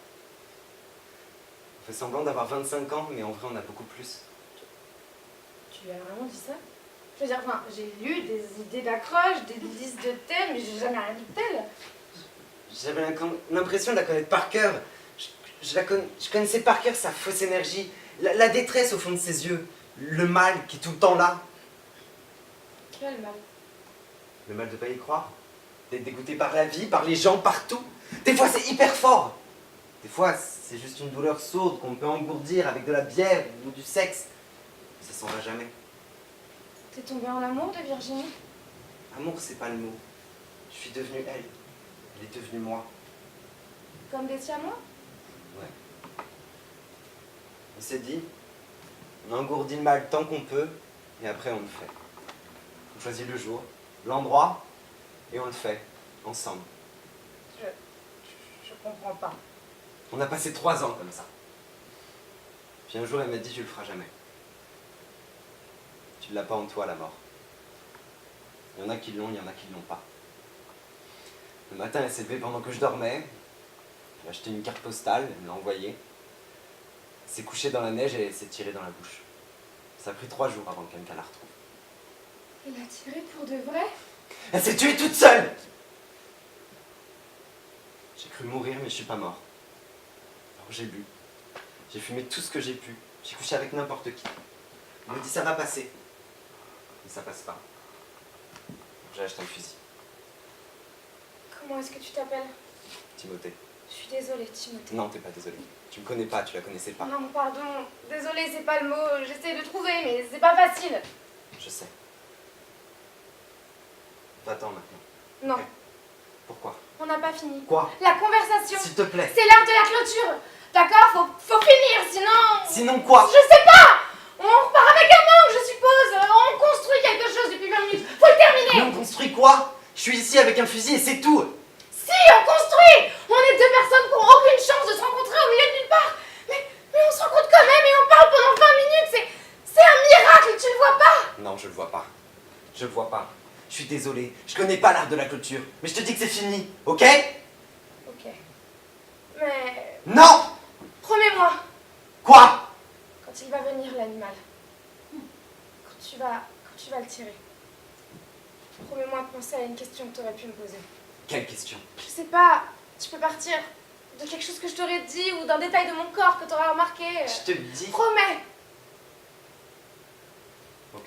On fait semblant d'avoir 25 ans, mais en vrai on a beaucoup plus. Tu lui as vraiment dit ça? Je veux dire, enfin, j'ai lu des idées d'accroche, des listes de thèmes, mais j'ai jamais rien vu de tel. J'avais l'impression de la connaître par cœur. Je connaissais par cœur sa fausse énergie, la détresse au fond de ses yeux, le mal qui est tout le temps là. Quel mal? Le mal de pas y croire, d'être dégoûté par la vie, par les gens, partout. Des fois c'est hyper fort. Des fois c'est juste une douleur sourde qu'on peut engourdir avec de la bière ou du sexe. Ça s'en va jamais. T'es tombé en amour de Virginie? Amour, c'est pas le mot. Je suis devenue elle. Elle est devenue moi. Comme des siamois? Ouais. On s'est dit, on engourdit le mal tant qu'on peut, et après on le fait. On choisit le jour, l'endroit, et on le fait, ensemble. Je comprends pas. On a passé 3 ans comme ça. Puis un jour, elle m'a dit, tu le feras jamais. Tu ne l'as pas en toi, la mort. Il y en a qui l'ont, il y en a qui ne l'ont pas. Le matin, elle s'est levée pendant que je dormais. J'ai acheté une carte postale, elle me l'a envoyée. Elle s'est couchée dans la neige et elle s'est tirée dans la bouche. Ça a pris 3 jours avant que quelqu'un la retrouve. Elle a tiré pour de vrai? Elle s'est tuée toute seule! J'ai cru mourir, mais je suis pas mort. Alors j'ai bu. J'ai fumé tout ce que j'ai pu. J'ai couché avec n'importe qui. On me dit ça va passer. Mais ça passe pas. Donc j'ai acheté un fusil. Comment est-ce que tu t'appelles? Timothée. Je suis désolée, Timothée. Non, t'es pas désolé. Tu me connais pas, tu la connaissais pas. Non, pardon. Désolée, c'est pas le mot. J'essaie de trouver, mais c'est pas facile. Je sais. Va-t'en maintenant. Non, Pourquoi? on n'a pas fini. Quoi? La conversation. S'il te plaît. C'est l'heure de la clôture. D'accord, faut finir, sinon... Sinon quoi? Je sais pas. On repart avec un manque, je suppose. On construit quelque chose depuis 20 minutes. Faut le Mais terminer. on construit quoi? Je suis ici avec un fusil et c'est tout. Si, on construit. On est 2 personnes qui n'ont aucune chance de se rencontrer au milieu de nulle part. Mais on se rencontre quand même et on parle pendant 20 minutes. C'est un miracle, tu le vois pas? Non, je le vois pas. Je le vois pas. Je suis désolé. Je connais pas l'art de la clôture. Mais je te dis que c'est fini, ok? Ok. Mais... Non! Promets-moi, Quoi? quand il va venir, l'animal, quand tu vas le tirer, promets-moi de penser à une question que tu aurais pu me poser. Quelle question? Je sais pas, tu peux partir de quelque chose que je t'aurais dit ou d'un détail de mon corps que tu aurais remarqué. Je te le dis. Promets. Ok.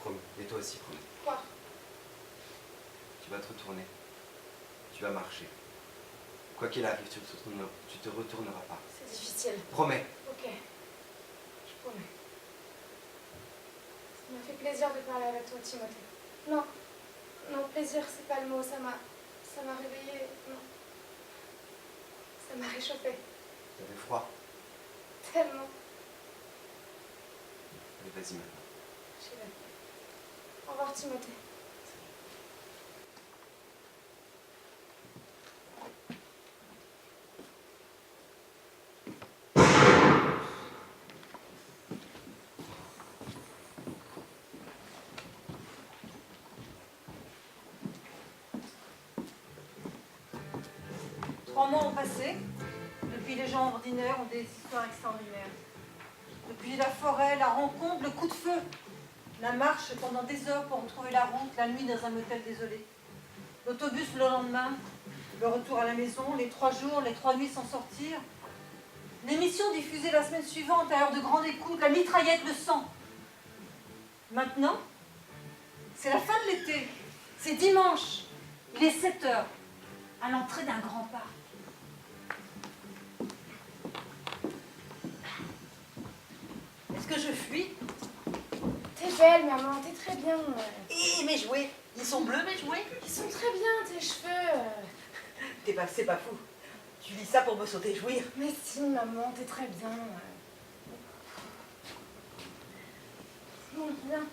Promis. Et toi aussi, promis. Quoi? Tu vas te retourner. Tu vas marcher. Quoi qu'il arrive, tu te retourneras pas. C'est difficile. Promets. Ok. Je promets. Ça m'a fait plaisir de parler avec toi, Timothée. Non. Non, plaisir, c'est pas le mot. Ça m'a réveillée. Non. Ça m'a réchauffée. T'avais froid. Tellement. Allez, vas-y maintenant. J'y vais. Au revoir, Timothée. Trois mois ont passé. Depuis, les gens ordinaires ont des histoires extraordinaires. Depuis la forêt, la rencontre, le coup de feu. La marche pendant des heures pour retrouver la route, la nuit dans un motel désolé. L'autobus le lendemain, le retour à la maison, les 3 jours, les 3 nuits sans sortir. L'émission diffusée la semaine suivante à l'heure de grande écoute, la mitraillette, le sang. Maintenant, c'est la fin de l'été. C'est dimanche. Il est 7 heures, à l'entrée d'un grand parc. Est-ce que je fuis? T'es belle, maman, t'es très bien. Et mes jouets, ils sont bleus mes jouets? Ils sont très bien, tes cheveux. C'est pas fou. Tu lis ça pour me sauter jouir. Mais si, maman, t'es très bien. Bon, viens.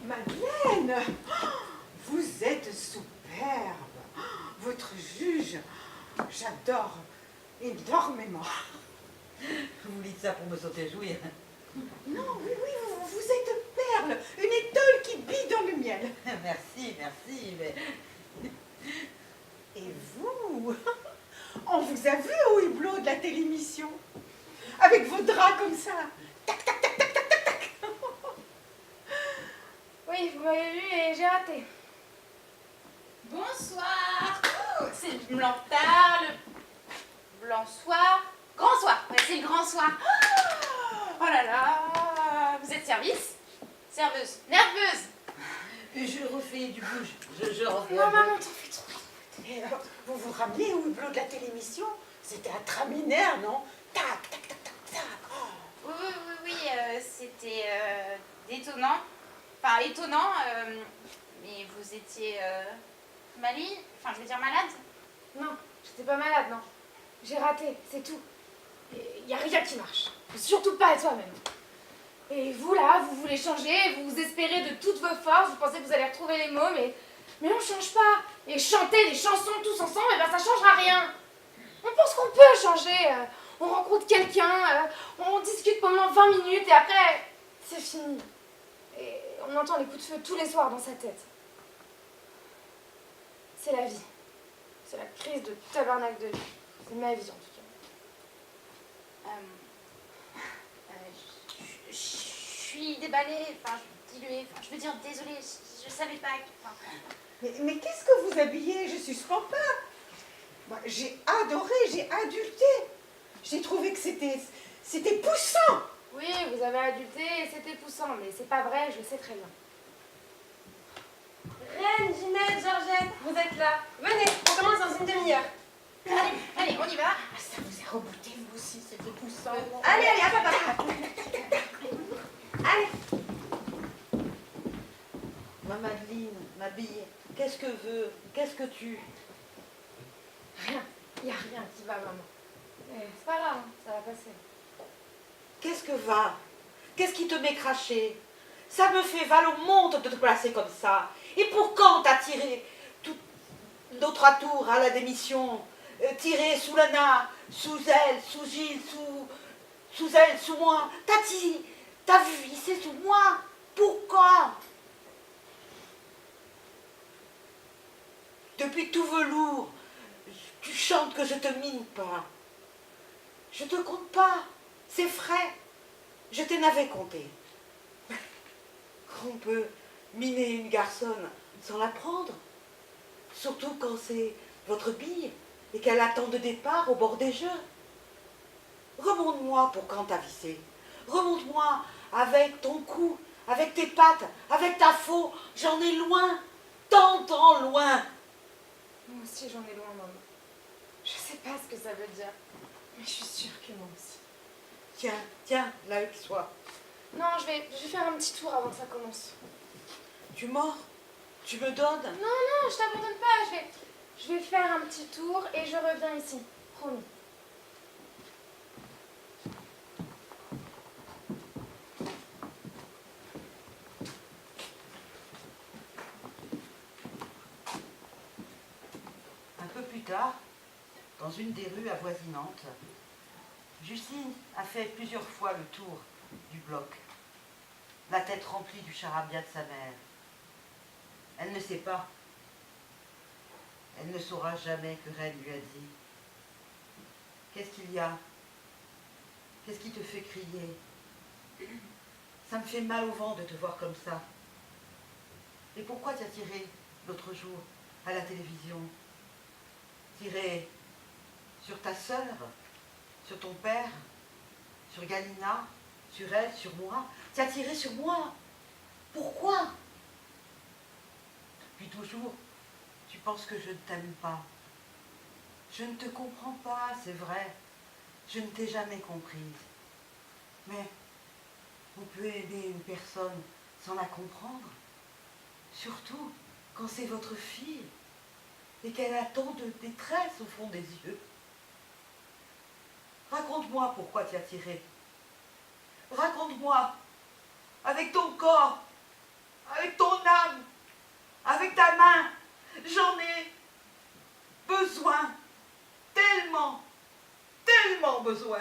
Madeleine, vous êtes superbe. Votre juge, j'adore énormément. Vous lisez ça pour me sauter jouir. Non, oui, vous êtes perle, une étoile qui bille dans le miel. Merci, mais... Et vous, on vous a vu au hublot de la télémission, avec vos draps comme ça. Tac, tac, tac, tac, tac, tac, tac. Oui, vous m'avez vu et j'ai raté. Bonsoir. C'est le blanc tard, le blanc soir. Grand soir. Ouais, c'est le grand soir. Oh là là. Vous êtes service? Serveuse. Nerveuse. Je refais du bouge. Je refais. Non, maman, t'en fais trop. Et vous vous rappelez au hublot de la télémission? C'était un traminaire, non? Tac, tac, tac, tac, tac. Oh. c'était détonnant. Enfin, étonnant, mais vous étiez maligne, enfin, je veux dire malade. Non, j'étais pas malade, non. J'ai raté, c'est tout. Il n'y a rien qui marche. Surtout pas à toi-même. Et vous, là, vous voulez changer, vous espérez de toutes vos forces, vous pensez que vous allez retrouver les mots, mais on change pas. Et chanter des chansons tous ensemble, eh ben, ça changera rien. On pense qu'on peut changer. On rencontre quelqu'un, on discute pendant 20 minutes et après, c'est fini. Et on entend les coups de feu tous les soirs dans sa tête. C'est la vie. C'est la crise de tabarnak de vie. C'est ma vie en tout cas. Je suis déballée, enfin, diluée, enfin, je veux dire désolée, je savais pas. Enfin, Mais qu'est-ce que vous habillez? Je suspends pas. Moi, j'ai adoré, j'ai adulté. J'ai trouvé que c'était poussant. Oui, vous avez adulté et c'était poussant, mais c'est pas vrai, je le sais très bien. Reine, Ginette, Georgette, vous êtes là. Venez, on commence dans une demi-heure. allez, on y va. Ah, ça vous a rebooté, vous aussi, c'était poussant. Allez, hop. Allez. Ma Madeleine, ma bille, qu'est-ce que tu... Rien, y a rien qui va, maman. Mais c'est pas grave, hein, ça va passer. Qu'est-ce que va? Qu'est-ce qui te met craché? Ça me fait val au monde de te placer comme ça. Et pour quand t'as tiré tout notre atour à la démission? Tiré sous Lana, sous elle, sous Gilles, sous elle, sous moi. T'as vu visser sous moi. Pourquoi? Depuis tout velours, tu chantes que je te mine pas. Je te compte pas. C'est vrai. Je t'en avais compté. On peut miner une garçonne sans la prendre. Surtout quand c'est votre bille et qu'elle attend de départ au bord des jeux. Remonte-moi pour quand t'as vissé. Remonte-moi avec ton cou, avec tes pattes, avec ta faux. J'en ai loin, tant loin. Moi aussi, j'en ai loin, maman. Je sais pas ce que ça veut dire, mais je suis sûre que moi aussi. Tiens, là avec toi. Non, je vais faire un petit tour avant que ça commence. Tu mords? Tu me donnes? Non, je t'abandonne pas, je vais faire un petit tour et je reviens ici, promis. Un peu plus tard, dans une des rues avoisinantes, Justine a fait plusieurs fois le tour du bloc, la tête remplie du charabia de sa mère. Elle ne sait pas. Elle ne saura jamais que Reine lui a dit. Qu'est-ce qu'il y a? Qu'est-ce qui te fait crier? Ça me fait mal au ventre de te voir comme ça. Et pourquoi t'as tiré l'autre jour à la télévision? Tiré sur ta sœur, sur ton père, sur Galina, sur elle, sur moi. Tu as tiré sur moi. Pourquoi? Depuis toujours, tu penses que je ne t'aime pas. Je ne te comprends pas, c'est vrai. Je ne t'ai jamais comprise. Mais on peut aimer une personne sans la comprendre. Surtout quand c'est votre fille et qu'elle a tant de détresse au fond des yeux. Raconte-moi pourquoi tu as tiré. Raconte-moi, avec ton corps, avec ton âme, avec ta main. J'en ai besoin, tellement, tellement besoin.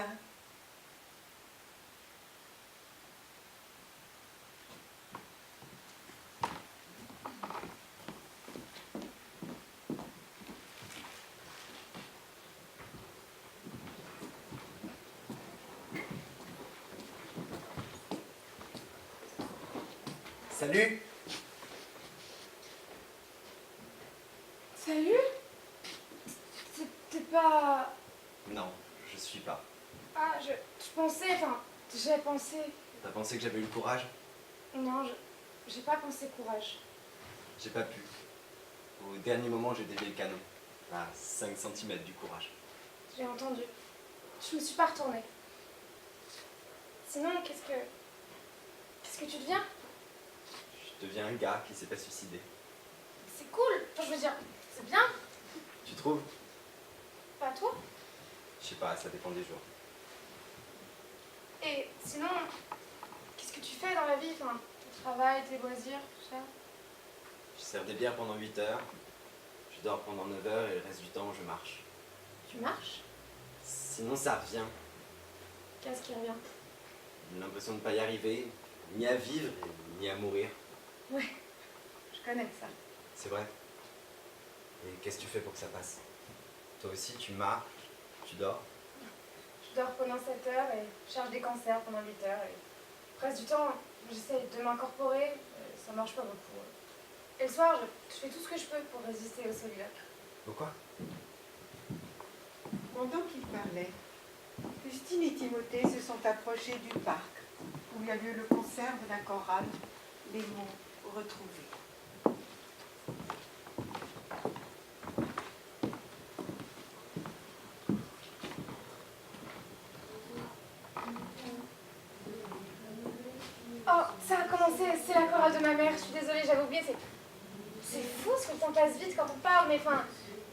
Salut. Salut? T'es pas... Non, je suis pas. Ah, je pensais, enfin, j'ai pensé... T'as pensé que j'avais eu le courage? Non, j'ai pas pensé courage. J'ai pas pu. Au dernier moment, j'ai dévié le canon. À 5 cm du courage. J'ai entendu. Je me suis pas retournée. Sinon, Qu'est-ce que tu deviens? Je deviens un gars qui s'est pas suicidé. C'est cool. Enfin, je veux dire, c'est bien. Tu trouves? Pas toi. Je sais pas, ça dépend des jours. Et sinon, qu'est-ce que tu fais dans la vie? Enfin, ton travail, tes loisirs, tout ça. Je sers des bières pendant 8 heures, je dors pendant 9 heures et le reste du temps, je marche. Tu marches? Sinon, ça revient. Qu'est-ce qui revient? J'ai l'impression de ne pas y arriver, ni à vivre, ni à mourir. Ouais, je connais ça. C'est vrai. Et qu'est-ce que tu fais pour que ça passe? Toi aussi, tu marches, tu dors. Je dors pendant 7 heures et je cherche des cancers pendant 8 heures. Et le reste du temps, j'essaie de m'incorporer, ça marche pas beaucoup. Et le soir, je fais tout ce que je peux pour résister au soliloque. Pourquoi? Pendant qu'ils parlaient, Justine et Timothée se sont approchés du parc où il y a lieu le concert de la chorale Les mots retrouvés. Oh, ça a commencé, c'est la chorale de ma mère. Je suis désolée, j'avais oublié. C'est fou ce que le temps passe vite quand on parle, mais enfin,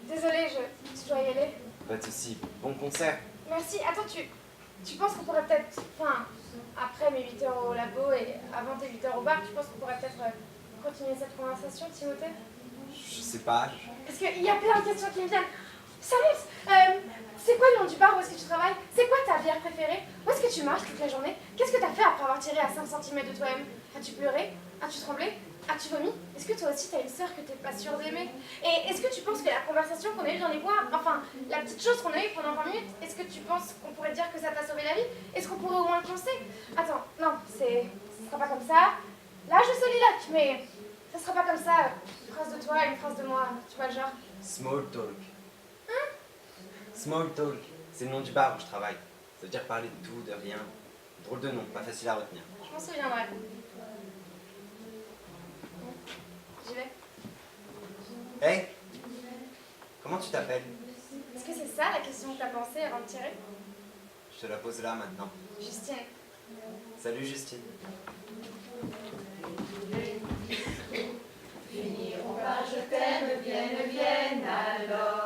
désolée, je dois y aller. Pas de soucis, bon concert. Merci. Attends, tu penses qu'on pourrait peut-être, enfin, après mes 8 heures au labo et avant tes 8 heures au bar, tu penses qu'on pourrait peut-être continuer cette conversation, Timothée? Je sais pas, Parce qu'il y a plein de questions qui me viennent. Samus, c'est quoi le nom du bar où est-ce que tu travailles? C'est quoi ta bière préférée? Où est-ce que tu marches toute la journée? Qu'est-ce que t'as fait après avoir tiré à 5 cm de toi-même? As-tu pleuré? As-tu tremblé? As-tu vomi? Est-ce que toi aussi t'as une sœur que t'es pas sûre d'aimer? Et est-ce que tu penses que la conversation qu'on a eue dans les bois, enfin, la petite chose qu'on a eue pendant 20 minutes, est-ce que tu penses qu'on pourrait dire que ça t'a sauvé la vie? Est-ce qu'on pourrait au moins le penser? Attends, non, ce sera pas comme ça. Là, je soliloque, mais ça sera pas comme ça. Une phrase de toi, une phrase de moi, tu vois le genre. Small talk. Small talk, c'est le nom du bar où je travaille. Ça veut dire parler de tout, de rien. Drôle de nom, pas facile à retenir. Je m'en souviendrai. J'y vais. Hey, comment tu t'appelles? Est-ce que c'est ça la question que t'as pensée avant de tirer? Je te la pose là maintenant. Justine. Salut Justine. Finiront par je t'aime, vienne, vienne alors.